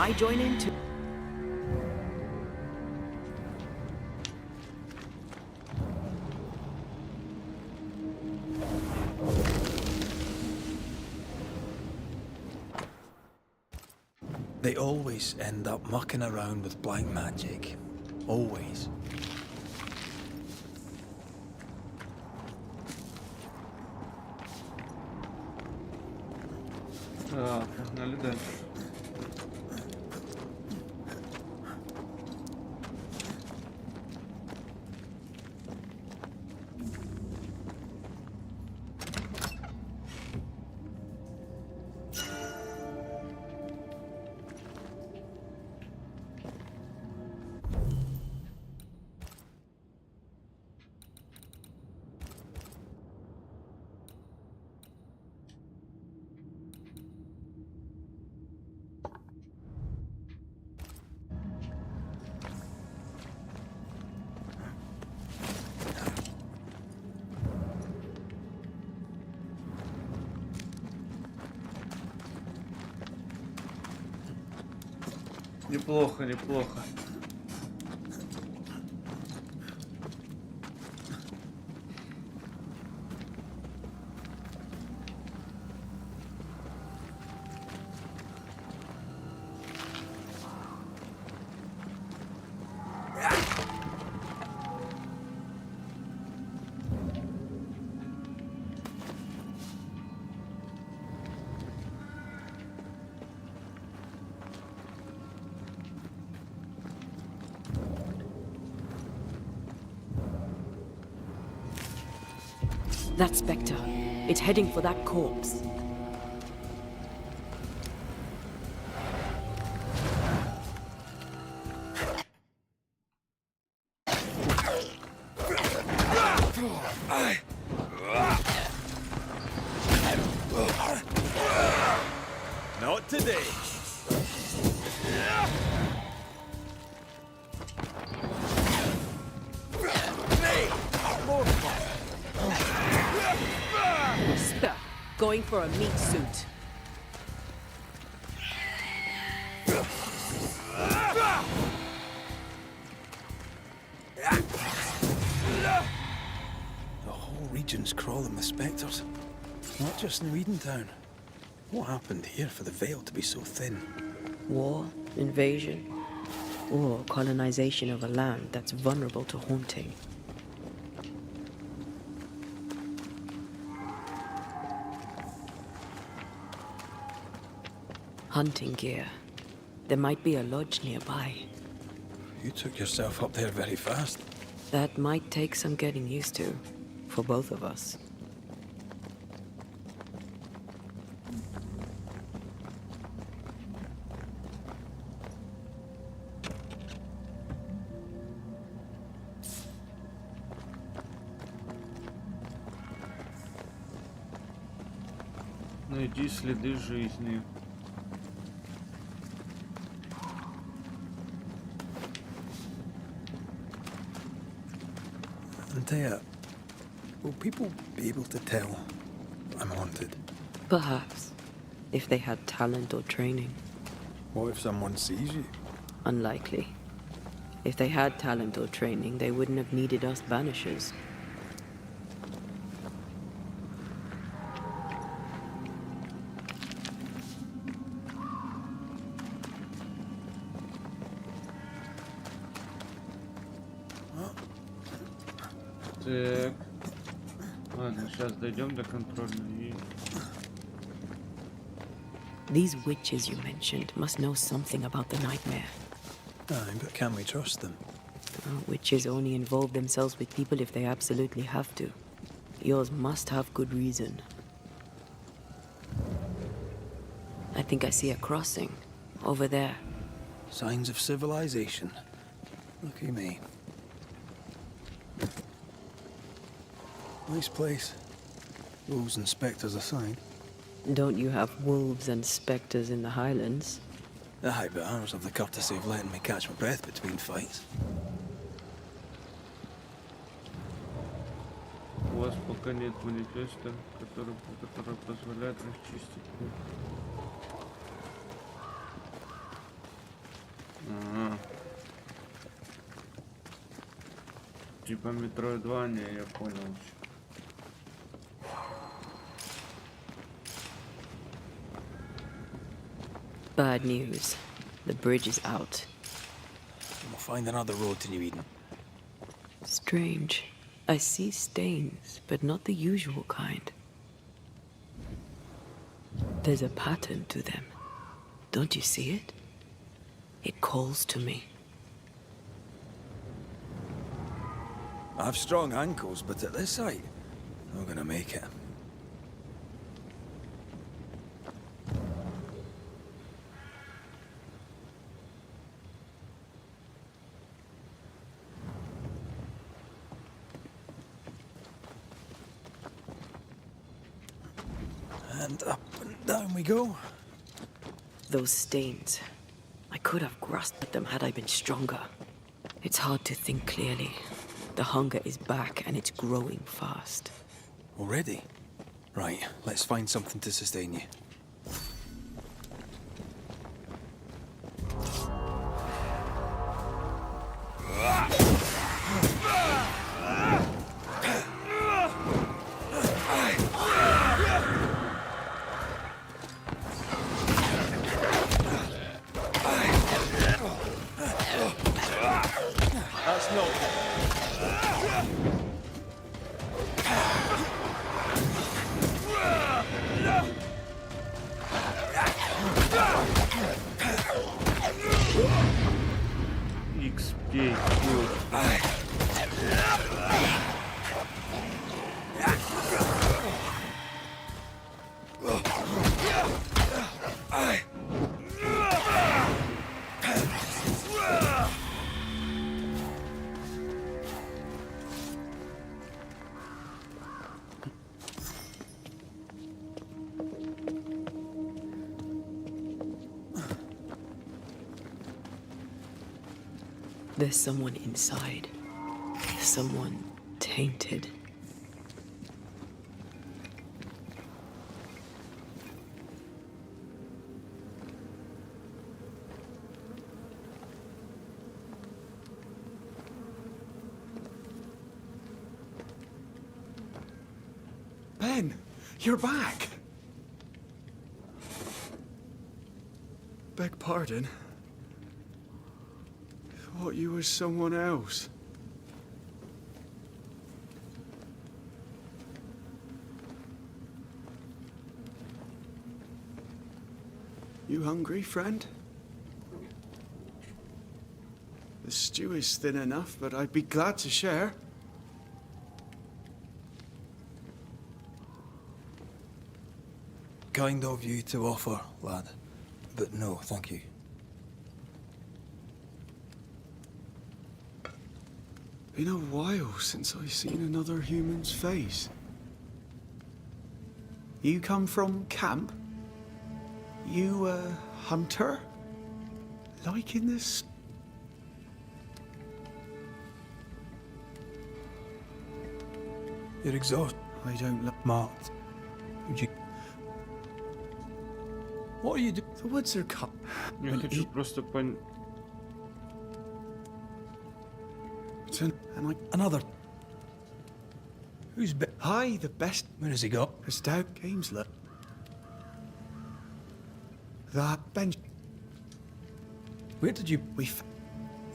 I join in too? They always end up mucking around with black magic. Always. Так, погнали дальше. Неплохо, неплохо. That spectre. It's heading for that corpse. Not today. Going for a meat suit. The whole region's crawling with spectres. Not just New-Idena. What happened here for the veil to be so thin? War, invasion, or colonization of a land that's vulnerable to haunting. Hunting gear. There might be a lodge nearby. You took yourself up there very fast. That might take some getting used to, for both of us. Найди следы жизни. Antea, will people be able to tell I'm haunted? Perhaps, if they had talent or training. What if someone sees you? Unlikely. If they had talent or training, they wouldn't have needed us Banishers. Так. Ладно, сейчас дойдем до контрольной и... These witches you mentioned must know something about the nightmare. Aye, but can we trust them? Witches only involve themselves with people if they absolutely have to. Yours must have good reason. I think I see a crossing. Over there. Signs of civilization. Lucky me. Nice place. Wolves and spectres aside. Don't you have wolves and spectres in the Highlands? Aye, but ours have the courtesy of letting me catch my breath between fights. У вас пока нет манифеста, который позволяет расчистить путь. Ага. Типа метроидвания, я понял. Bad news. The bridge is out. We'll find another road to New Eden. Strange. I see stains, but not the usual kind. There's a pattern to them. Don't you see it? It calls to me. I have strong ankles, but at this height, I'm gonna make it. And up and down we go. Those stains. I could have grasped at them had I been stronger. It's hard to think clearly. The hunger is back and it's growing fast. Already? Right, let's find something to sustain you. XP. There's someone inside. Someone tainted. Ben, you're back. Beg pardon. Thought you was someone else. You hungry, friend? The stew is thin enough, but I'd be glad to share. Kind of you to offer, lad. But no, thank you. Been a while since I've seen another human's face. You come from camp? You a hunter? Liking this? You're exhausted. I don't look Marked. Would you... What are you doing? The woods are cut. Я хочу просто понять. And I... Another. Who's Hi, the best. Where has he got? A stout games look. That bench. Where did you...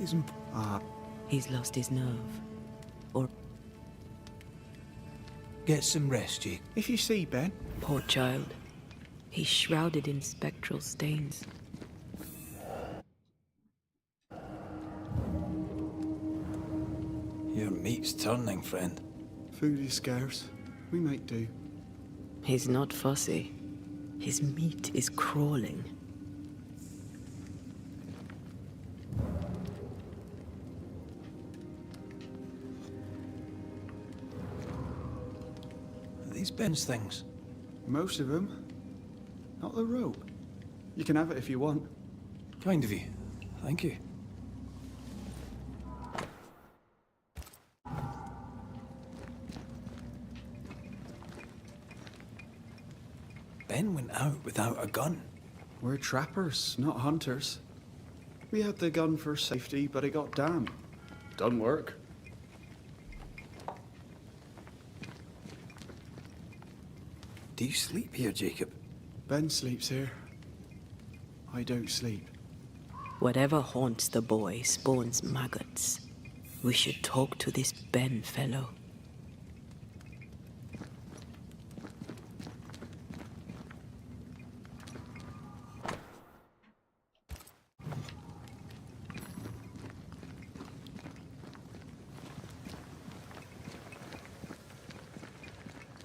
Isn't... He's lost his nerve. Or Get some rest, Jake. If you see Ben. poor child. He's shrouded in spectral stains. Your meat's turning, friend. Food is scarce. We make do. He's not fussy. His meat is crawling. These Ben's things. Most of them. Not the rope. You can have it if you want. Kind of you. Thank you. Ben went out without a gun. We're trappers, not hunters. We had the gun for safety, but it got damp. Doesn't work. Do you sleep here, Jacob? Ben sleeps here. I don't sleep. Whatever haunts the boy spawns maggots. We should talk to this Ben fellow.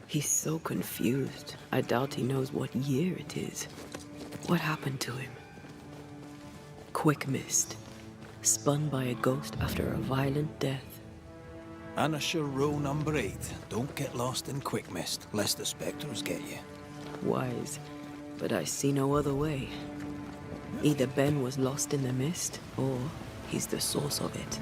He's so confused. I doubt he knows what year it is. What happened to him? Quick mist. Spun by a ghost after a violent death. Banisher rule number 8. Don't get lost in quick mist, lest the spectres get you. Wise, but I see no other way. Either Ben was lost in the mist, or he's the source of it.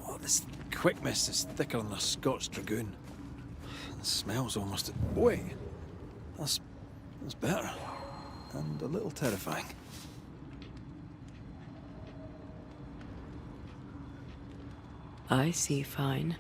Oh, this quick mist is thicker than a Scotch dragoon. It smells almost... Wait, that's better. And a little terrifying. I see fine.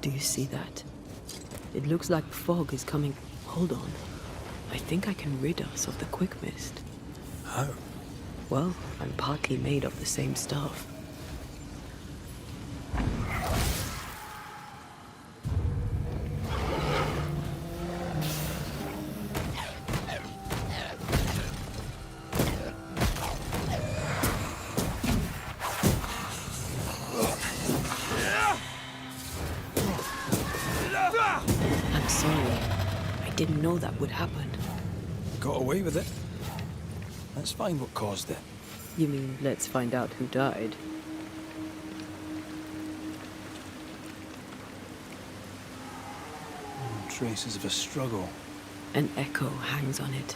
Do you see that? It looks like fog is coming. Hold on. I think I can rid us of the quick mist. How? Well, I'm partly made of the same stuff. I'm sorry. I didn't know that would happen. Got away with it. Let's find what caused it. You mean, let's find out who died? Traces of a struggle. An echo hangs on it.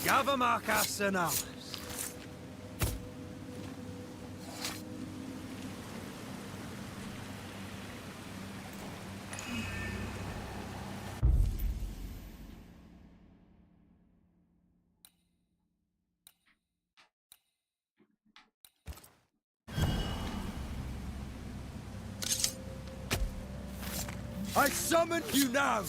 Gavamarkasenal. I summon you now!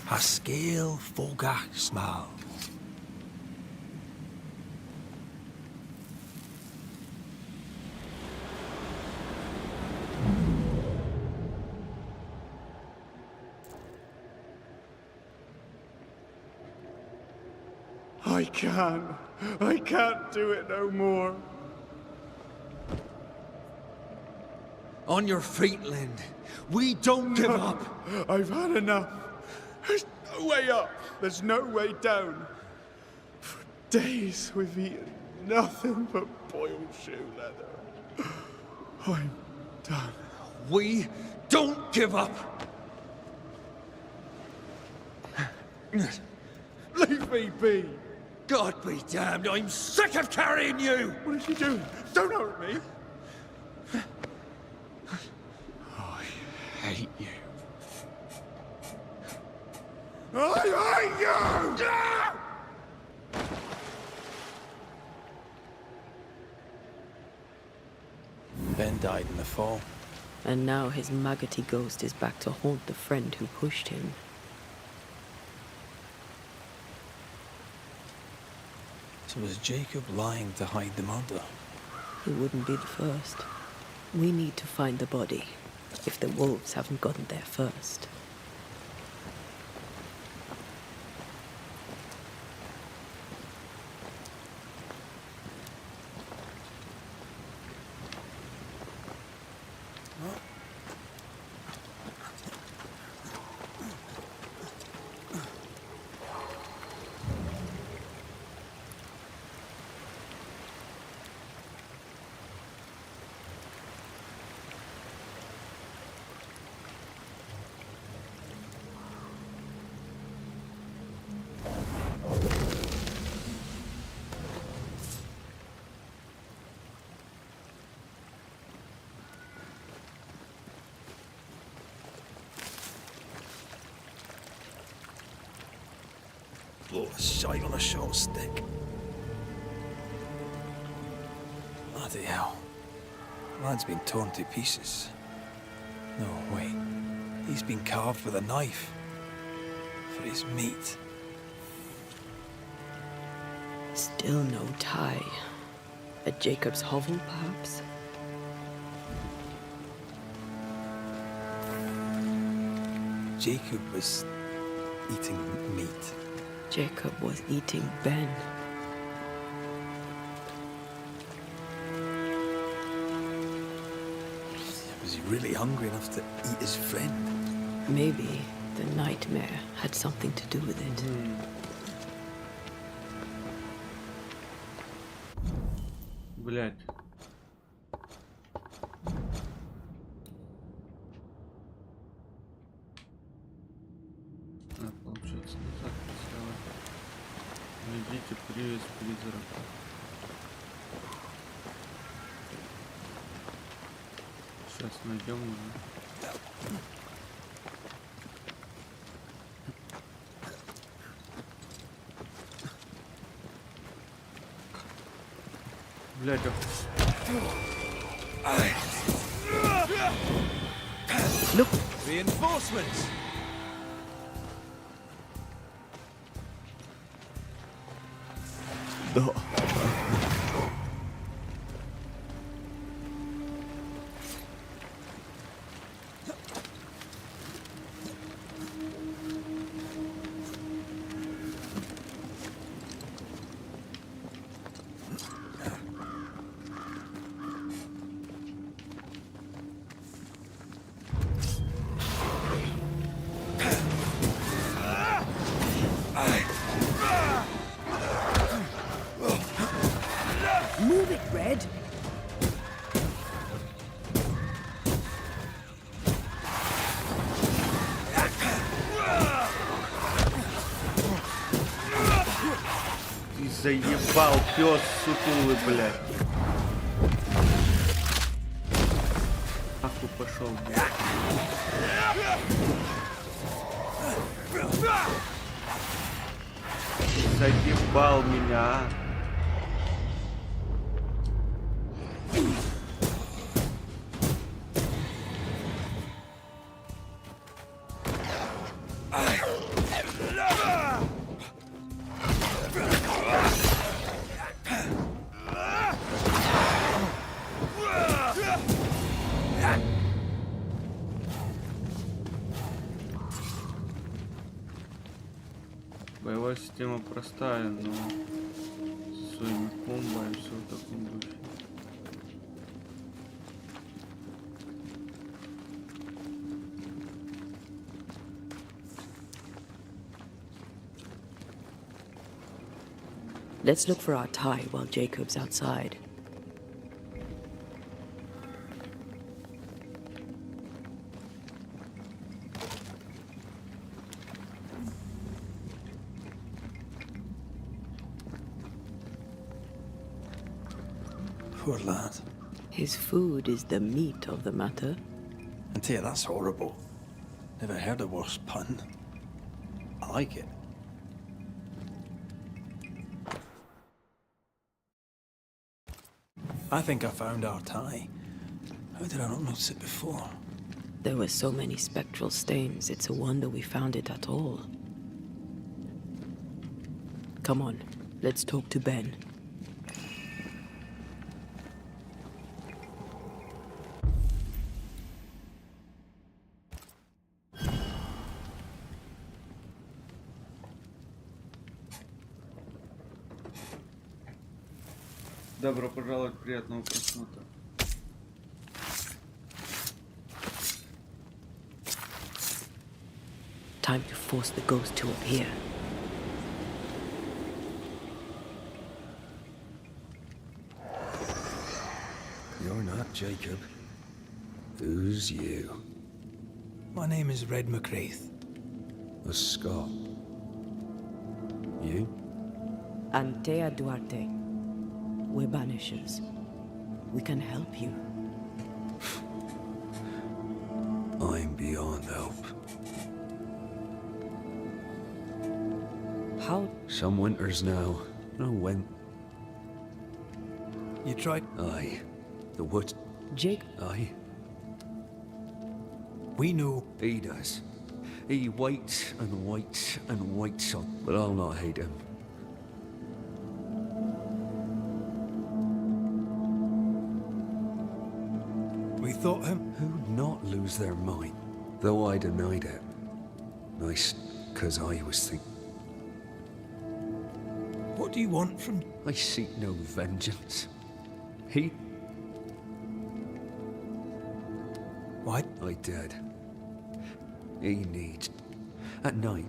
Haskell Fogach Small. I can't do it no more. On your feet, Lind. We don't give up. I've had enough. There's no way up. There's no way down. For days we've eaten nothing but boiled shoe leather. I'm done. We don't give up. Leave me be. God be damned, I'm sick of carrying you! What did you do? Don't hurt me. I hate you. I hate you! Ben died in the fall. And now his maggoty ghost is back to haunt the friend who pushed him. So was Jacob lying to hide the murder? He wouldn't be the first. We need to find the body, if the wolves haven't gotten there first. Oh, a shite on a short stick. Bloody hell. Lad's been torn to pieces. No, wait. He's been carved with a knife. For his meat. Still no tie. At Jacob's hovel, perhaps? Jacob was eating meat. Jacob was eating Ben. Was he really hungry enough to eat his friend? Maybe the nightmare had something to do with it. Блять. Получается, назад поставить. Найдите привет призрака. Сейчас найдем его. Блядь, Look! Reinforcements! Move it, Red! ты заебал, пес сутулый, блядь. Нахуй пошел, блядь. Заебал меня, а. Боевая система простая, но со своими комбо и все в таком духе. Let's look for our tie while Jacob's outside. Poor lad. His food is the meat of the matter. I tell you, that's horrible. Never heard a worse pun. I like it. I think I found our tie. How did I not notice it before? There were so many spectral stains, it's a wonder we found it at all. Come on, let's talk to Ben. Добро пожаловать, приятного просмотра. Time to force the ghost to appear. You're not Jacob. Who's you? My name is Red McCraith. A Scot. You? Antea Duarte. We're Banishers. We can help you. I'm beyond help. How? Some winters now. No when. You tried? Aye. The wood. Jake? Aye. We know. He does. He waits and waits and waits on, but I'll not hate him. We thought him. Who'd not lose their mind? Though I denied it. Nice, 'cause I was thinking. What do you want from... I seek no vengeance. He... Why? I did. He needs... At night,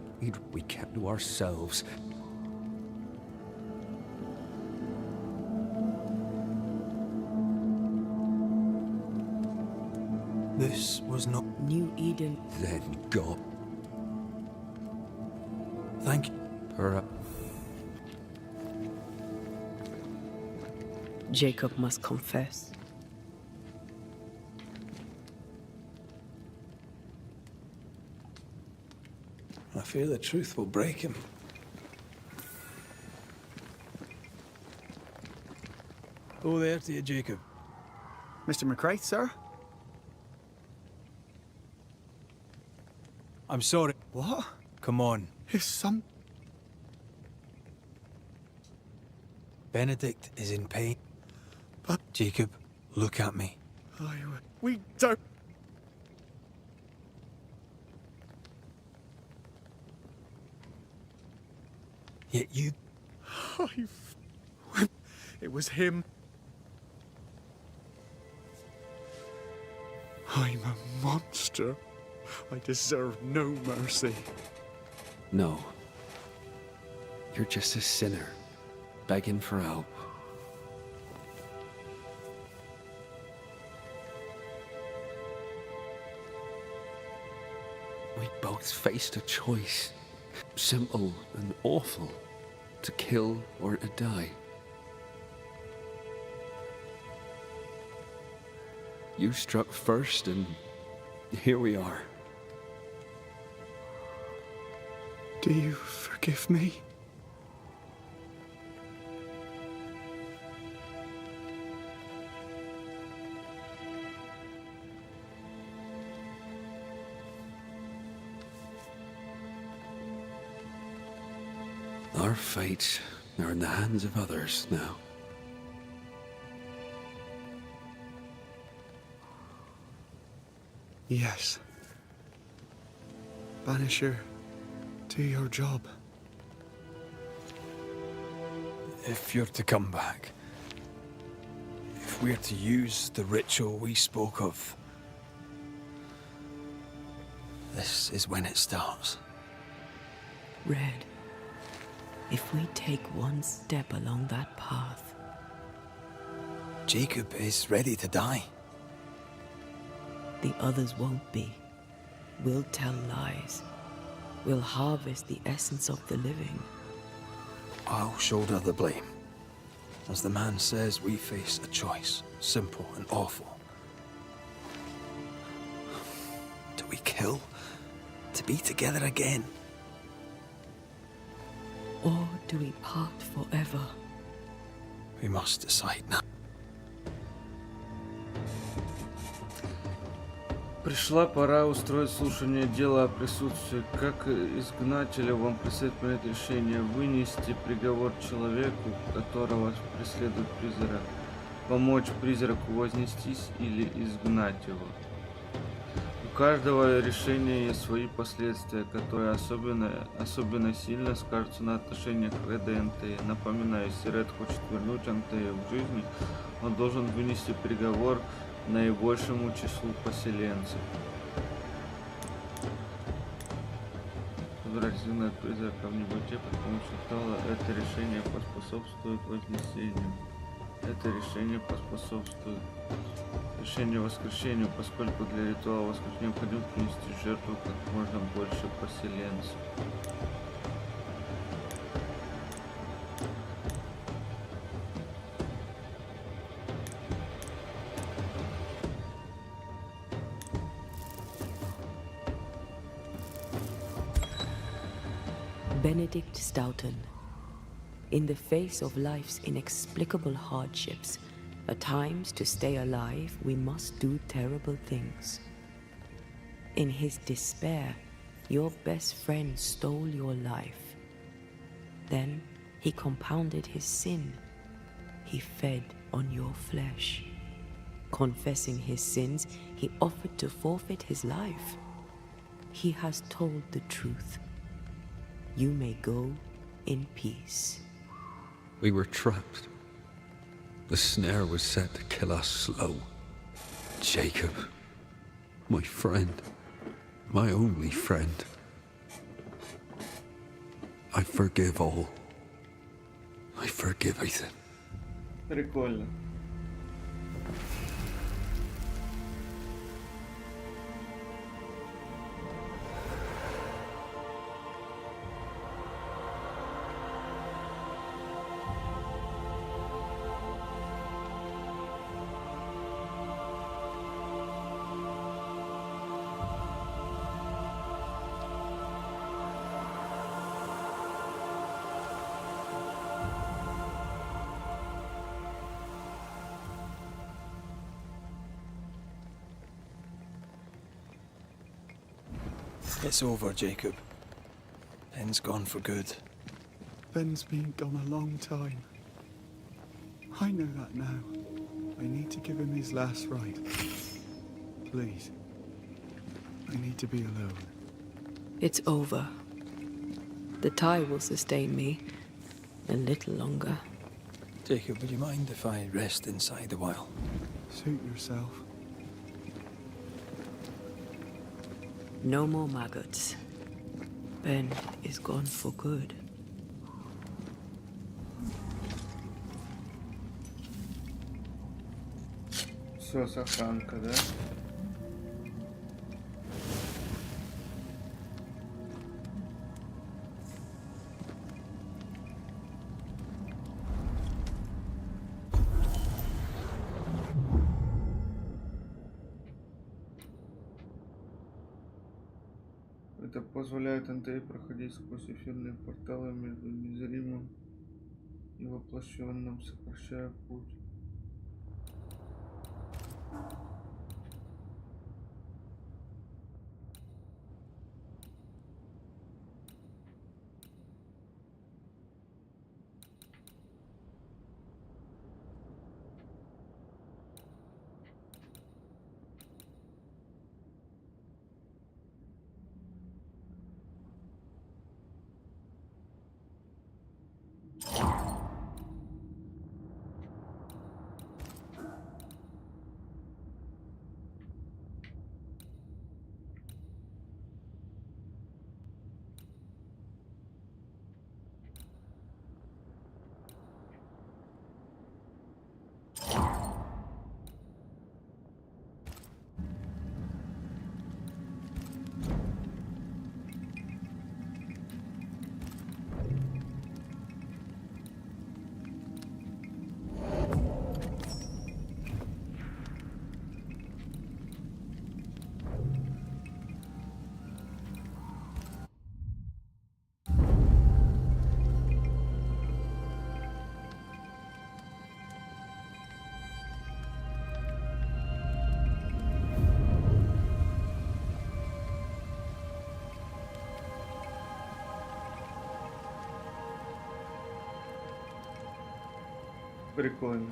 we kept to ourselves. This was not... New-Eden. Then God. Thank you. Jacob must confess. I fear the truth will break him. Oh, there to you, Jacob. Mr. McCraith, sir? I'm sorry. What? Come on. His son? Benedict is in pain. But... Jacob, look at me. We don't... Yet you... It was him. I'm a monster. I deserve no mercy. No. You're just a sinner, begging for help. We both faced a choice, simple and awful, to kill or to die. You struck first, and here we are. Do you forgive me? Our fates are in the hands of others now. Yes. Banisher, do your job. If you're to come back, if we're to use the ritual we spoke of, this is when it starts. Red, if we take one step along that path... Jacob is ready to die. The others won't be. We'll tell lies. We'll harvest the essence of the living. I'll shoulder the blame. As the man says, we face a choice, simple and awful. Do we kill to be together again? Or do we part forever? We must decide now. Пришла пора устроить слушание дела о присутствии. Как изгнателя вам предстоит принять решение вынести приговор человеку, которого преследует призрак, помочь призраку вознестись или изгнать его. У каждого решения есть свои последствия, которые особенно сильно скажутся на отношениях Реда и Антея. Напоминаю, если Ред хочет вернуть Антея в жизнь, он должен вынести приговор наибольшему числу поселенцев. Собрать изгнать призрака в небытие при помощи ритуала. Это решение поспособствует вознесению. Это решение поспособствует решению воскрешению, поскольку для ритуала воскрешения необходимо принести в жертву как можно больше поселенцев. Benedict Stoughton. In the face of life's inexplicable hardships, at times to stay alive, we must do terrible things. In his despair, your best friend stole your life. Then he compounded his sin. He fed on your flesh. Confessing his sins, he offered to forfeit his life. He has told the truth. You may go in peace. We were trapped. The snare was set to kill us slow. Jacob, my friend, my only friend. I forgive all. I forgive Ethan. Прикольно. It's over, Jacob. Ben's gone for good. Ben's been gone a long time. I know that now. I need to give him his last rite. Please. I need to be alone. It's over. The tie will sustain me a little longer. Jacob, would you mind if I rest inside a while? Suit yourself. No more maggots. Ben is gone for good. Все, сохранка, да? Это позволяет Антею проходить сквозь эфирные порталы между незримым и воплощенным, сокращая путь. Прикольно.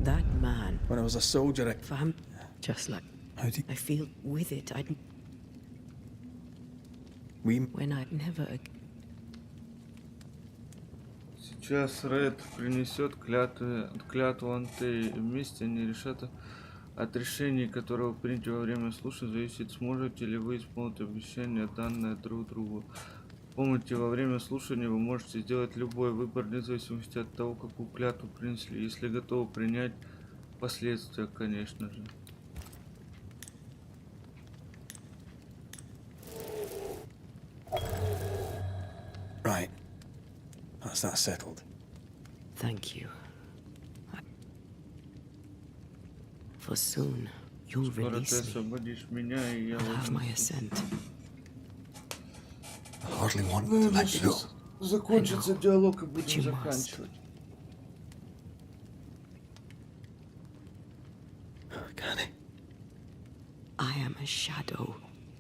That man, When I was a soldier, fam, just like how did I feel with it. we? When I never. Сейчас Ред принесет клятву Антеи. Вместе они решат от решений, которого принято во время слушания, зависит, сможете ли вы исполнить обещание, данное друг другу. Помните, во время слушания вы можете сделать любой выбор, вне зависимости от того, какую клятву принесли, если готовы принять последствия, конечно же. Right. That's that settled. Thank you. For soon, you'll Скоро ты release me. освободишь меня, и я I'll have my assent. I hardly want to let you go. Закончится диалог и you будем must. заканчивать. Can I? I am a shadow,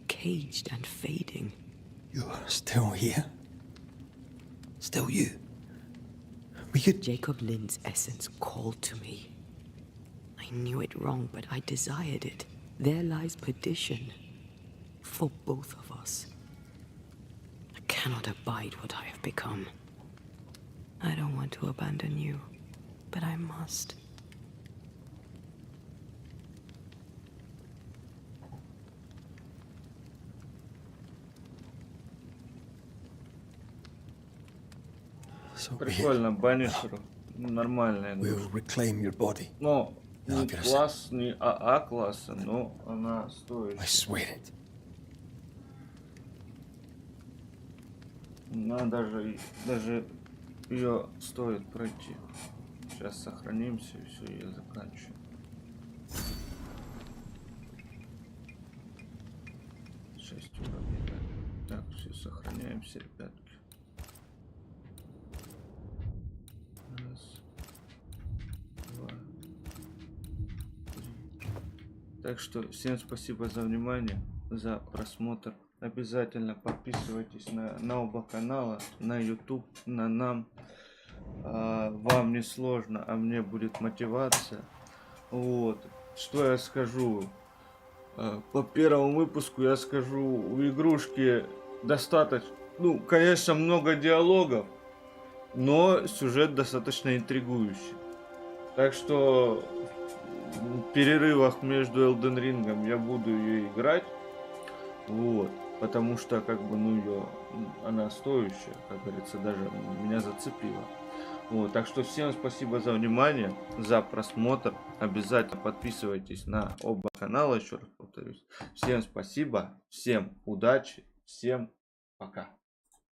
caged and fading. You are still here. Still you. We could. Jacob Lynn's essence called to me. I knew it wrong, but I desired it. There lies perdition for both of us. I cannot abide what I have become. I don't want to abandon you, but I must. So be it. Прикольно, Банишеру. Нормальная We'll игрушка. reclaim your body. Но No, не класс, не АА класса, но она стоит. I swear it. Она даже ее стоит пройти. Сейчас сохранимся и все, я заканчиваю. Шесть уровней. Так, все, сохраняемся, ребятки. Раз, два, три. Так что всем спасибо за внимание, за просмотр. Обязательно подписывайтесь на оба канала, на YouTube, на нам. Вам не сложно, а мне будет мотивация. Вот. Что я скажу? По первому выпуску я скажу, у игрушки достаточно, ну, конечно, много диалогов, но сюжет достаточно интригующий. Так что в перерывах между Elden Ring я буду ее играть. Вот. Потому что, как бы, ну, она стоящая, как говорится, даже меня зацепила. Вот, так что всем спасибо за внимание, за просмотр. Обязательно подписывайтесь на оба канала, еще раз повторюсь. Всем спасибо, всем удачи, всем пока.